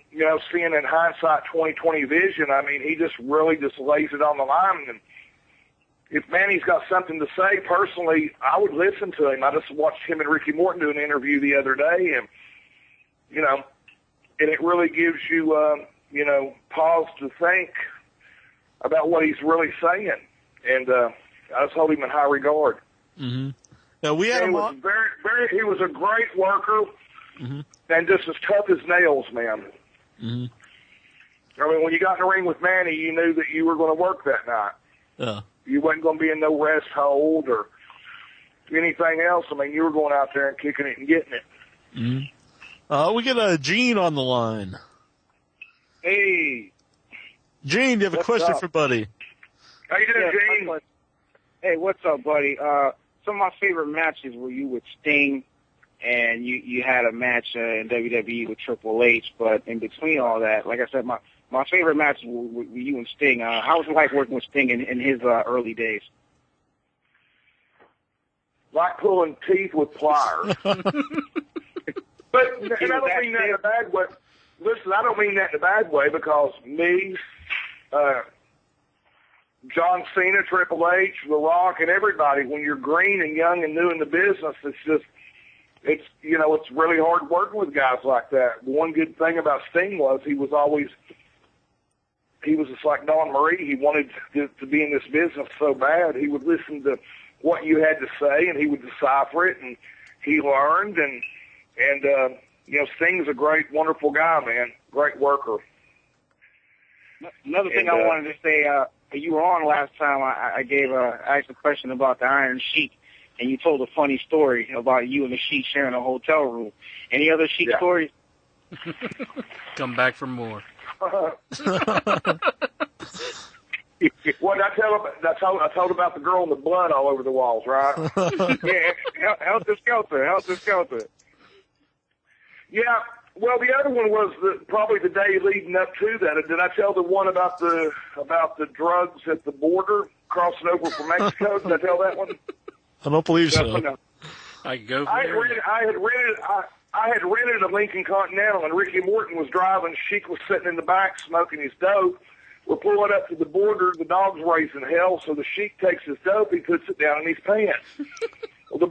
seeing in hindsight 20/20 vision, I mean, he just really just lays it on the line. And if Manny's got something to say, personally, I would listen to him. I just watched him and Ricky Morton do an interview the other day, and, and it really gives you, pause to think about what he's really saying. And I just hold him in high regard. Mm-hmm. Now, we had him on. He was a great worker. Mm-hmm. And just as tough as nails, man. Mm-hmm. I mean, when you got in the ring with Manny, you knew that you were going to work that night. Yeah. You wasn't going to be in no rest hold or anything else. I mean, you were going out there and kicking it and getting it. Mm-hmm. We get Gene on the line. Hey. Gene, do you have a question for Buddy? How you doing, Gene? Hey, what's up, buddy? Some of my favorite matches were you with Sting, and you had a match in WWE with Triple H, but in between all that, like I said, my favorite matches were you and Sting. How was it like working with Sting in his early days? Like pulling teeth with pliers. And I don't mean that in a bad way. Listen, I don't mean that in a bad way because me, John Cena, Triple H, The Rock, and everybody, when you're green and young and new in the business, it's really hard working with guys like that. The one good thing about Sting was he was just like Dawn Marie. He wanted to be in this business so bad. He would listen to what you had to say, and he would decipher it, and he learned. And Sting's a great, wonderful guy, man. Great worker. Another thing I wanted to say, you were on last time. I asked a question about the Iron Sheik, and you told a funny story about you and the Sheik sharing a hotel room. Any other Sheik stories? Come back for more. What did I tell? I told about the girl and the blood all over the walls, right? Yeah, helter skelter. Yeah. Well, the other one was probably the day leading up to that. Did I tell the one about the drugs at the border crossing over from Mexico? Did I tell that one? I don't believe so. No. I go. I had rented a Lincoln Continental, and Ricky Morton was driving. Sheik was sitting in the back smoking his dope. We're pulling up to the border. The dog's raising hell, so the Sheik takes his dope. He puts it down in his pants. Well, the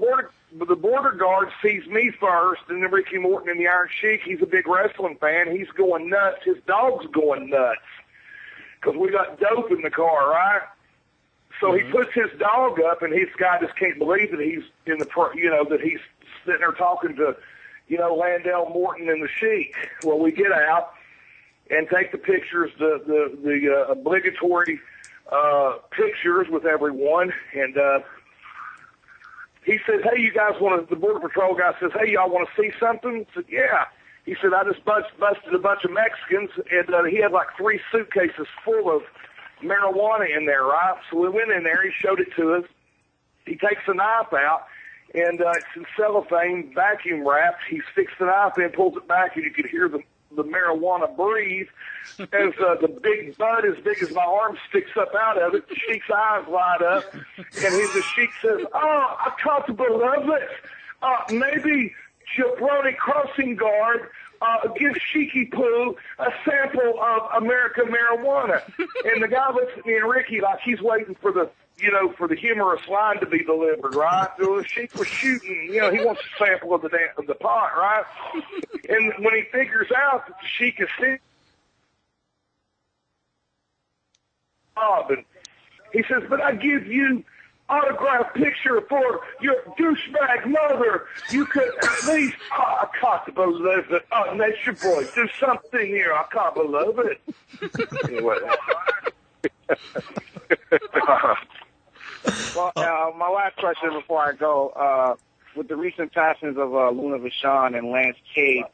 border guard sees me first, and then Ricky Morton and the Iron Sheik. He's a big wrestling fan. He's going nuts. His dog's going nuts because we got dope in the car, right? So he puts his dog up, and his guy just can't believe that he's that he's sitting there talking to, Landel, Morton, and the Sheik. Well, we get out and take the pictures, the obligatory pictures with everyone, and he says, "Hey, you guys the Border Patrol guy says, hey, y'all want to see something?" I said, "Yeah." He said, "I just busted a bunch of Mexicans," and he had like 3 suitcases full of marijuana in there, right? So we went in there. He showed it to us. He takes a knife out, and it's in cellophane, vacuum wrapped. He sticks the knife in, pulls it back, and you could hear the marijuana breathe as the big bud as big as my arm sticks up out of it. The Sheik's eyes light up, and the Sheik says, "Oh, I can't believe it. Maybe Jabroni Crossing Guard give Sheiky Poo a sample of American marijuana. And the guy looks at me and Ricky like he's waiting for the humorous line to be delivered, right? So Sheik was shooting, he wants a sample of the pot, right? And when he figures out that the Sheik is sick, and he says, but I give you autographed picture for your douchebag mother. You could at least, I can't believe it. Oh, that's your boy. There's something here. I can't believe it. Anyway. Well, my last question before I go, with the recent passings of Luna Vachon and Lance Cade,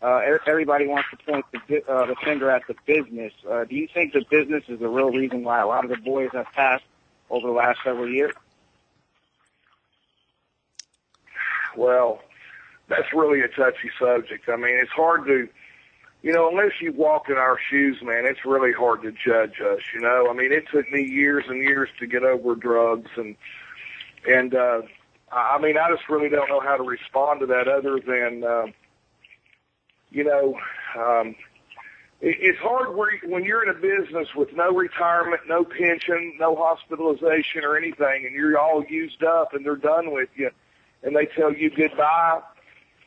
everybody wants to point the finger at the business. Do you think the business is the real reason why a lot of the boys have passed over the last several years? Well, that's really a touchy subject. I mean, it's hard to, unless you walk in our shoes, man, it's really hard to judge us, I mean, it took me years and years to get over drugs, and I mean, I just really don't know how to respond to that other than, it's hard when you're in a business with no retirement, no pension, no hospitalization or anything, and you're all used up and they're done with you, and they tell you goodbye,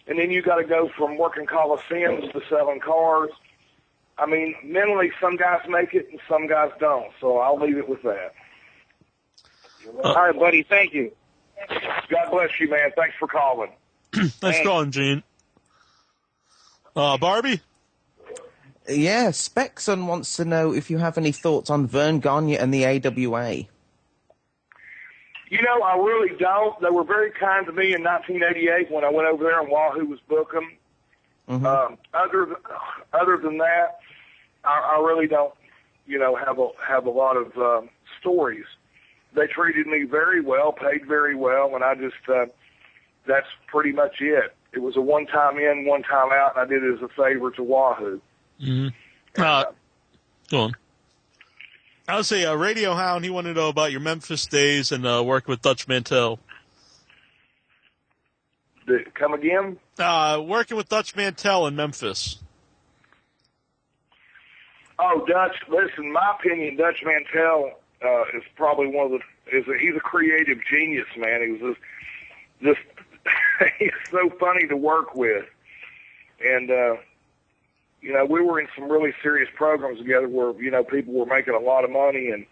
and then you got to go from working coliseums to selling cars. I mean, mentally, some guys make it and some guys don't, so I'll leave it with that. All right, buddy, thank you. God bless you, man. Thanks for calling. Thanks for calling, Gene. Barbie? Yeah, Speckson wants to know if you have any thoughts on Verne Gagne and the AWA. I really don't. They were very kind to me in 1988 when I went over there and Wahoo was booking. Mm-hmm. Other than that, I really don't, have a lot of stories. They treated me very well, paid very well, and I just that's pretty much it. It was a one-time in, one-time out, and I did it as a favor to Wahoo. Mm-hmm. Go on. I would say Radio Hound, he wanted to know about your Memphis days and working with Dutch Mantell. Come again? Working with Dutch Mantell in Memphis. Oh, Dutch, listen, in my opinion, Dutch Mantell is probably he's a creative genius, man. He was just he's so funny to work with. And, we were in some really serious programs together where, people were making a lot of money and,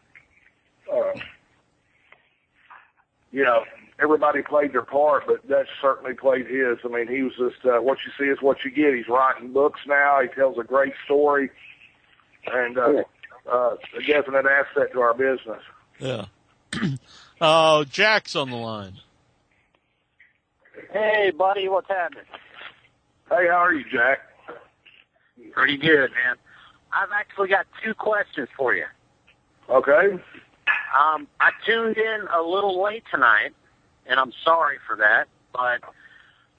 everybody played their part, but Dutch certainly played his. I mean, he was just, what you see is what you get. He's writing books now. He tells a great story and, a definite asset to our business. Yeah. Jack's on the line. Hey, buddy, what's happening? Hey, how are you, Jack? Pretty good, man. I've actually got two questions for you. Okay. I tuned in a little late tonight, and I'm sorry for that, but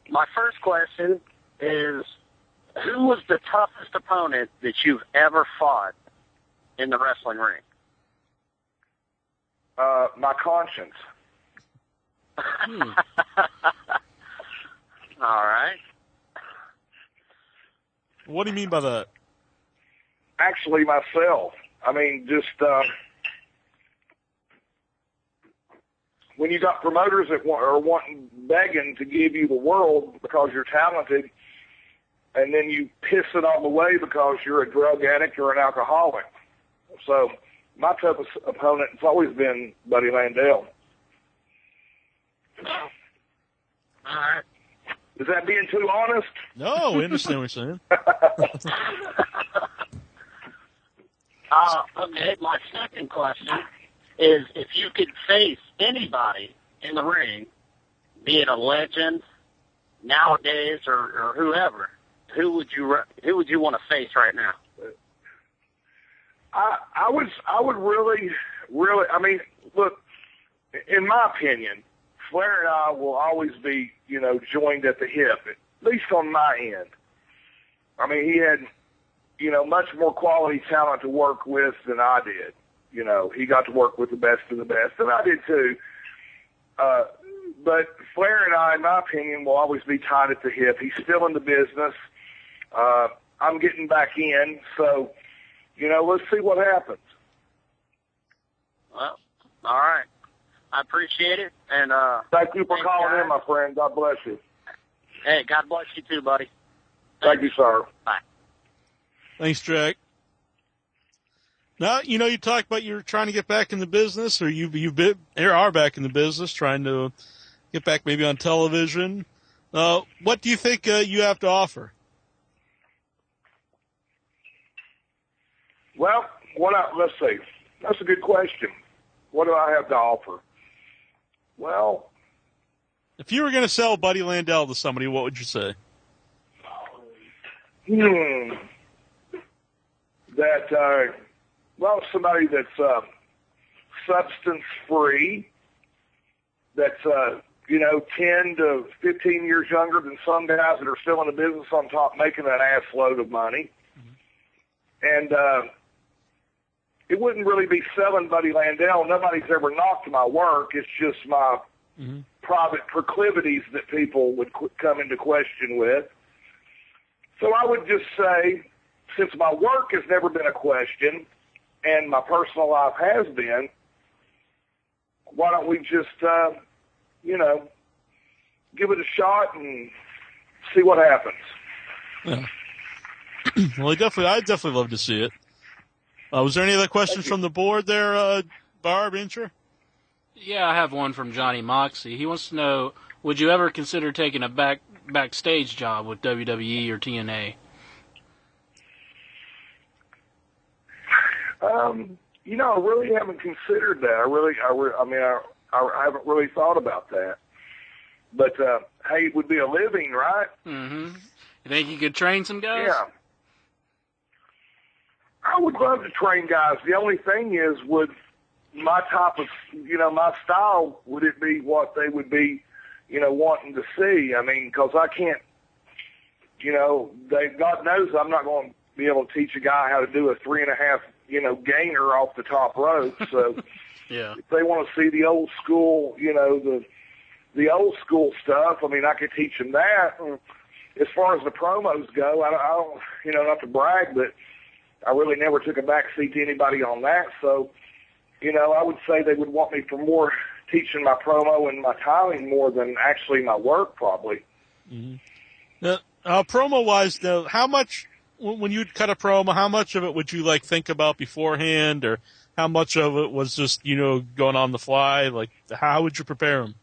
my first question is, who was the toughest opponent that you've ever fought in the wrestling ring? My conscience. All right. What do you mean by that? Actually, myself. I mean, just when you got promoters that are begging to give you the world because you're talented, and then you piss it all away because you're a drug addict or an alcoholic. So my toughest opponent has always been Buddy Landel. All right. Is that being too honest? No, we understand what you're saying. Okay, my second question is, if you could face anybody in the ring, be it a legend nowadays or whoever, who would you want to face right now? I would really, I mean, look, in my opinion, Flair and I will always be, joined at the hip, at least on my end. I mean, he had, much more quality talent to work with than I did. He got to work with the best of the best, and I did too. But Flair and I, in my opinion, will always be tied at the hip. He's still in the business. I'm getting back in, so, let's see what happens. Well, all right. I appreciate it, and thank you for calling in, my friend. God bless you. Hey, God bless you too, buddy. Thank you, sir. Bye. Thanks, Jack. Now, you talk about you're trying to get back in the business, or you are back in the business, trying to get back maybe on television. What do you think you have to offer? Well, let's see. That's a good question. What do I have to offer? Well, if you were going to sell Buddy Landel to somebody, what would you say? Somebody that's substance-free, that's, 10 to 15 years younger than some guys that are still in the business on top making an ass load of money. Mm-hmm. And it wouldn't really be selling Buddy Landel. Nobody's ever knocked my work. It's just my private proclivities that people would come into question with. So I would just say, since my work has never been a question and my personal life has been, why don't we just, give it a shot and see what happens. Yeah. Well, I'd definitely love to see it. Was there any other questions from the board there, Barb, Incher? Yeah, I have one from Johnny Moxie. He wants to know, would you ever consider taking a backstage job with WWE or TNA? I really haven't considered that. I haven't really thought about that. But, hey, it would be a living, right? Mm-hmm. You think you could train some guys? Yeah. I would love to train guys. The only thing is, would my type of, my style, would it be what they would be, wanting to see? I mean, because I can't, God knows I'm not going to be able to teach a guy how to do a 3.5, gainer off the top rope. So yeah. If they want to see the old school, the old school stuff, I mean, I could teach them that. And as far as the promos go, I don't, not to brag, but I really never took a back seat to anybody on that. So, I would say they would want me for more teaching my promo and my timing more than actually my work, probably. Mm-hmm. Now, promo-wise, though, how much, when you'd cut a promo, how much of it would you, think about beforehand, or how much of it was just, going on the fly? Like, how would you prepare them?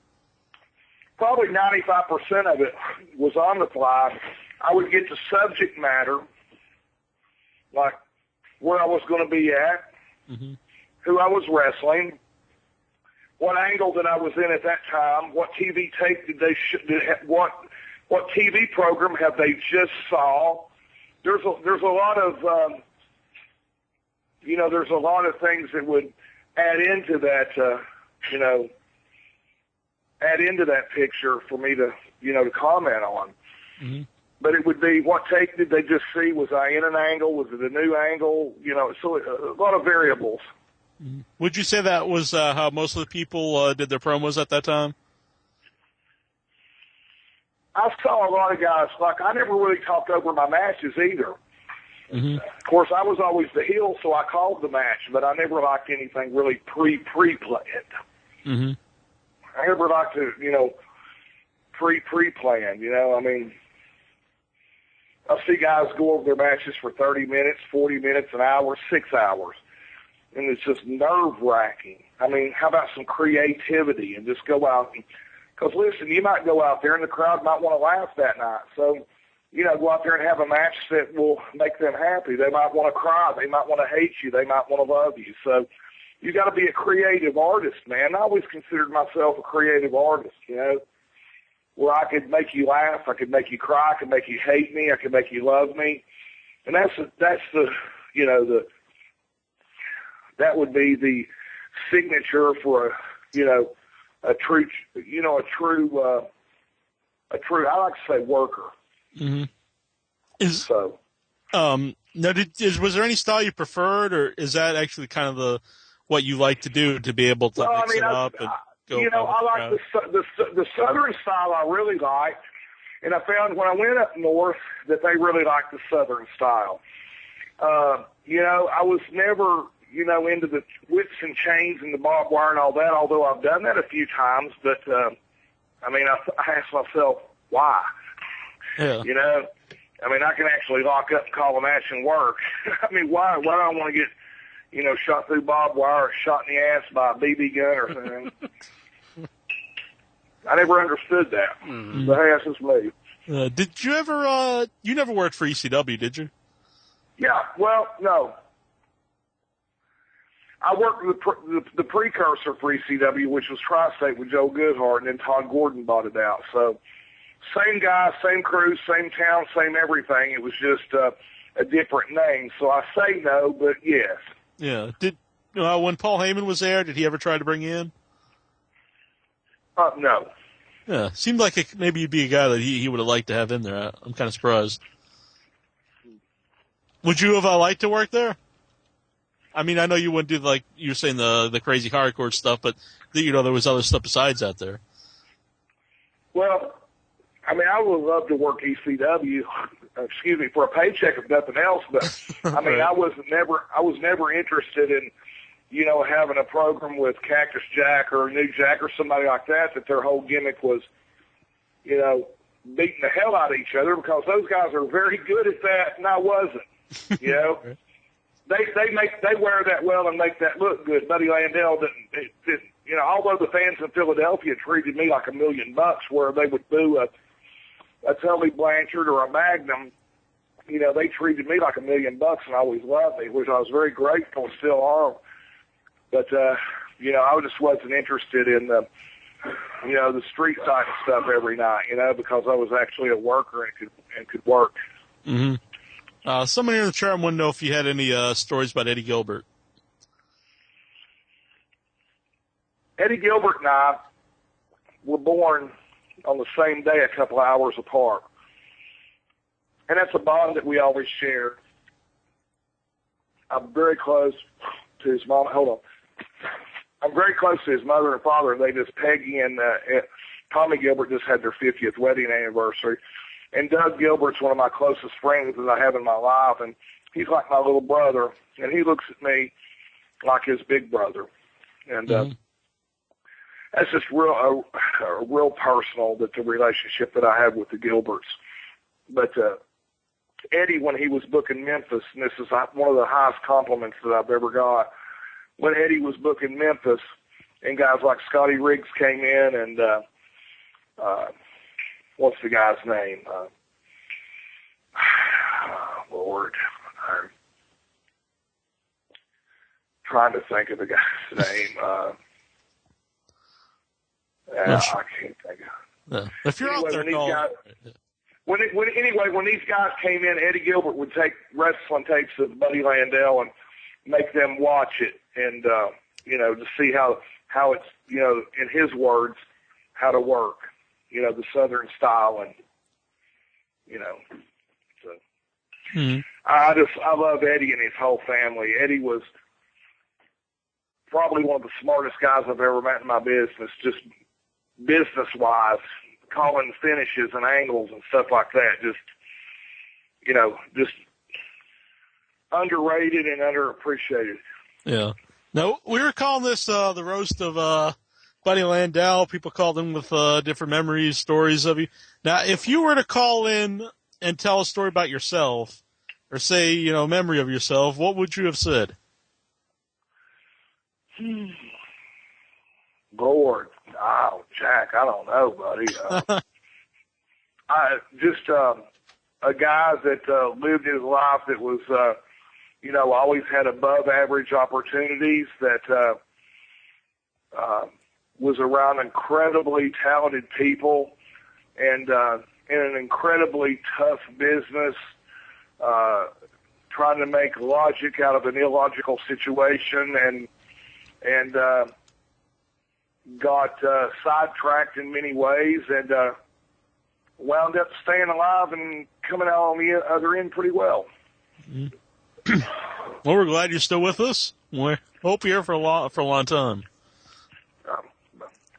Probably 95% of it was on the fly. I would get the subject matter, like where I was going to be at, who I was wrestling, what angle that I was in at that time, what TV tape did they what TV program have they just saw. There's a lot of there's a lot of things that would add into that add into that picture for me to to comment on. Mm-hmm. But it would be, what take did they just see? Was I in an angle? Was it a new angle? So a lot of variables. Mm-hmm. Would you say that was how most of the people did their promos at that time? I saw a lot of guys, I never really talked over my matches either. Mm-hmm. Of course, I was always the heel, so I called the match, but I never liked anything really pre-planned. Mm-hmm. I never liked to, pre-planned, I mean, I see guys go over their matches for 30 minutes, 40 minutes, an hour, 6 hours, and it's just nerve-wracking. I mean, how about some creativity and just go out and, because listen, you might go out there and the crowd might want to laugh that night, so, go out there and have a match that will make them happy. They might want to cry. They might want to hate you. They might want to love you. So you got to be a creative artist, man. I always considered myself a creative artist, where I could make you laugh, I could make you cry, I could make you hate me, I could make you love me, and that's the that would be the signature for a true I like to say worker. Mm-hmm. Now, was there any style you preferred, or is that actually kind of what you like to do, to be able to mix it up and go? I like the southern style. I really like, And I found when I went up north that they really liked the Southern style. I was never, into the whips and chains and the barbed wire and all that, although I've done that a few times. But, I asked myself, why? Yeah. I can actually lock up and call a match and work. Why do I want to get, shot through barbed wire or shot in the ass by a BB gun or something? I never understood that. Mm-hmm. But hey, that's just me. Did you ever, you never worked for ECW, did you? Yeah, well, no. I worked with the precursor for ECW, which was Tri-State with Joe Goodhart, and then Todd Gordon bought it out. So, same guy, same crew, same town, same everything. It was just a different name. So I say no, but yes. Yeah. Did when Paul Heyman was there, did he ever try to bring you in? No. Yeah, seemed like maybe you'd be a guy that he would have liked to have in there. I'm kind of surprised. Would you have liked to work there? I know you wouldn't do you were saying the crazy hardcore stuff, but there was other stuff besides that there. Well, I would love to work ECW, for a paycheck if nothing else. But Right. I was never interested in, having a program with Cactus Jack or New Jack or somebody like that. That their whole gimmick was, beating the hell out of each other, because those guys are very good at that, and I wasn't. Right. They wear that well and make that look good. Buddy Landel didn't. Although the fans in Philadelphia treated me like $1 million, where they would boo a Tully Blanchard or a Magnum, they treated me like $1 million and always loved me, which I was very grateful and still are. But, I just wasn't interested in the street side stuff every night, because I was actually a worker and could work. Mm-hmm. Somebody in the chat room wanted to know if you had any stories about Eddie Gilbert. Eddie Gilbert and I were born on the same day, a couple of hours apart. And that's a bond that we always share. I'm very close to his mom. Hold on. I'm very close to his mother and father, and Peggy and Tommy Gilbert just had their 50th wedding anniversary. And Doug Gilbert's one of my closest friends that I have in my life, and he's like my little brother, and he looks at me like his big brother. And that's just real personal, that the relationship that I have with the Gilberts. But Eddie, when he was booking Memphis, and this is one of the highest compliments that I've ever got, when Eddie was booking Memphis, and guys like Scotty Riggs came in, and what's the guy's name? Lord. I'm trying to think of the guy's name. I can't think of it. If you're out there, when these guys came in, Eddie Gilbert would take wrestling tapes of Buddy Landel and make them watch it, and to see how it's, in his words, how to work, the Southern style, and so. Mm-hmm. I love Eddie and his whole family. Eddie was probably one of the smartest guys I've ever met in my business, just business-wise, calling finishes and angles and stuff like that. Just underrated and underappreciated. Yeah. Now, we were calling this the roast of Buddy Landel. People called in with different memories, stories of you. Now, if you were to call in and tell a story about yourself, or say, memory of yourself, what would you have said? Lord, Jack, I don't know, buddy. A guy that lived his life that was, always had above average opportunities, that was around incredibly talented people, and in an incredibly tough business, trying to make logic out of an illogical situation, and got sidetracked in many ways, and wound up staying alive and coming out on the other end pretty well. Well, we're glad you're still with us. We hope you're here for a long time.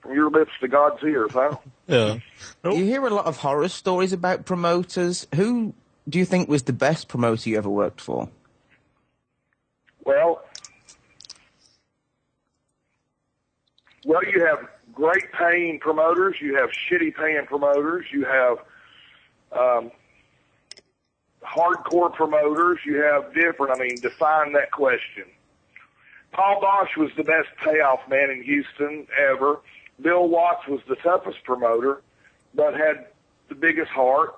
from your lips to God's ears, huh? Yeah. You hear a lot of horror stories about promoters. Who do you think was the best promoter you ever worked for? Well, you have great paying promoters. You have shitty paying promoters. You have hardcore promoters. You have different. I mean, define that question. Paul Bosch was the best payoff man in Houston ever. Bill Watts was the toughest promoter, but had the biggest heart.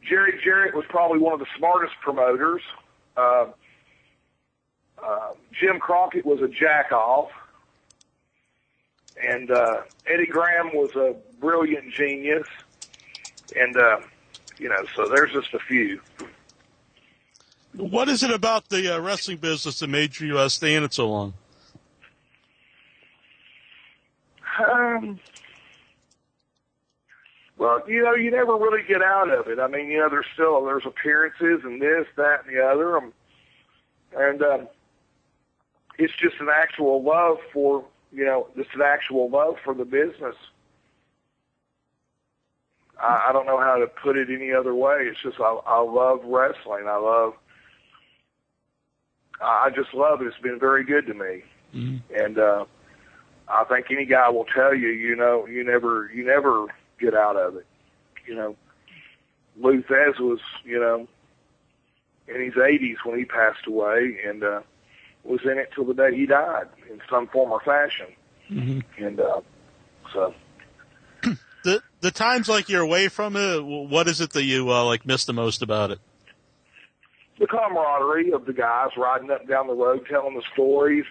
Jerry Jarrett was probably one of the smartest promoters. Jim Crockett was a jack-off. And Eddie Graham was a brilliant genius. And, so there's just a few. What is it about the wrestling business that made you stay in it so long? Well, you never really get out of it. I mean, there's appearances and this, that, and the other. And it's just an actual love for, the business. I don't know how to put it any other way. It's just I love wrestling. I just love it. It's been very good to me. Mm-hmm. And I think any guy will tell you, you never get out of it. Lou Thez was, in his 80s when he passed away, and was in it till the day he died in some form or fashion. Mm-hmm. And so... The times like you're away from it, what is it that you miss the most about it? The camaraderie of the guys riding up and down the road, telling the stories,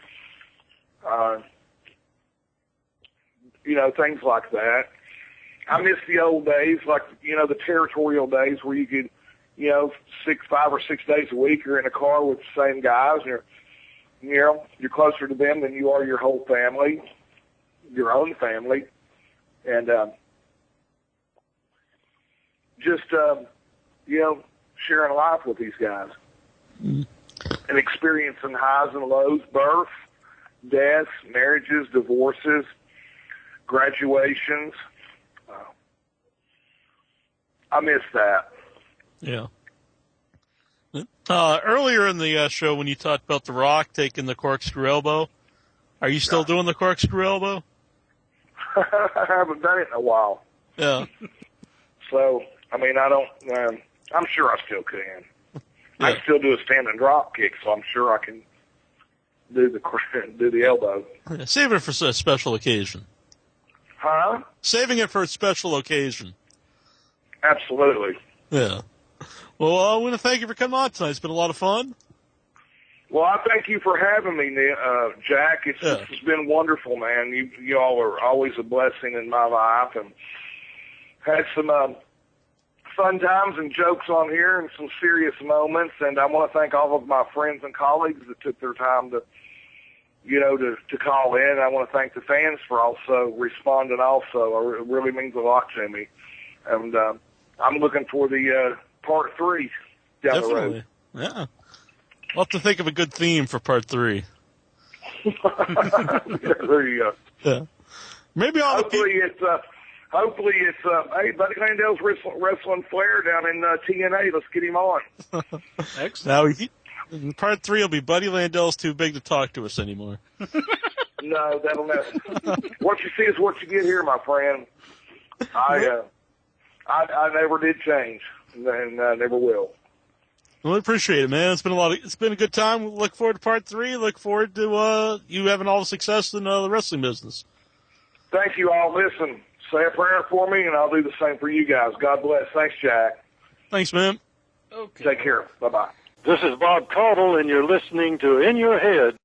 things like that. I miss the old days, like the territorial days where you could, 5 or 6 days a week you're in a car with the same guys, and you're closer to them than you are your whole family, your own family, and just, sharing life with these guys and experiencing highs and lows, births, deaths, marriages, divorces, graduations. I miss that. Yeah. Earlier in the show when you talked about The Rock taking the corkscrew elbow, are you still doing the corkscrew elbow? I haven't done it in a while. Yeah. So... I mean, I'm sure I still can. Yeah. I still do a standing drop kick, so I'm sure I can do the elbow. Yeah, save it for a special occasion. Huh? Saving it for a special occasion. Absolutely. Yeah. Well, I want to thank you for coming on tonight. It's been a lot of fun. Well, I thank you for having me, Jack. It's been wonderful, man. You all are always a blessing in my life, and had some fun times and jokes on here and some serious moments, and I want to thank all of my friends and colleagues that took their time to call in. I want to thank the fans for also responding also. It really means a lot to me. And I'm looking for the part 3 down the road. Yeah. We'll have to think of a good theme for part 3. There you go. Yeah. Maybe Hopefully it's hey, Buddy Landel's wrestling Flair down in TNA. Let's get him on. Excellent. Now, part 3 will be Buddy Landel's too big to talk to us anymore. No, that'll never. What you see is what you get here, my friend. I never did change, and I never will. Well, I appreciate it, man. It's been a good time. Look forward to part 3. Look forward to you having all the success in the wrestling business. Thank you all. Listen. Say a prayer for me, and I'll do the same for you guys. God bless. Thanks, Jack. Thanks, man. Okay. Take care. Bye-bye. This is Bob Caudle, and you're listening to In Your Head.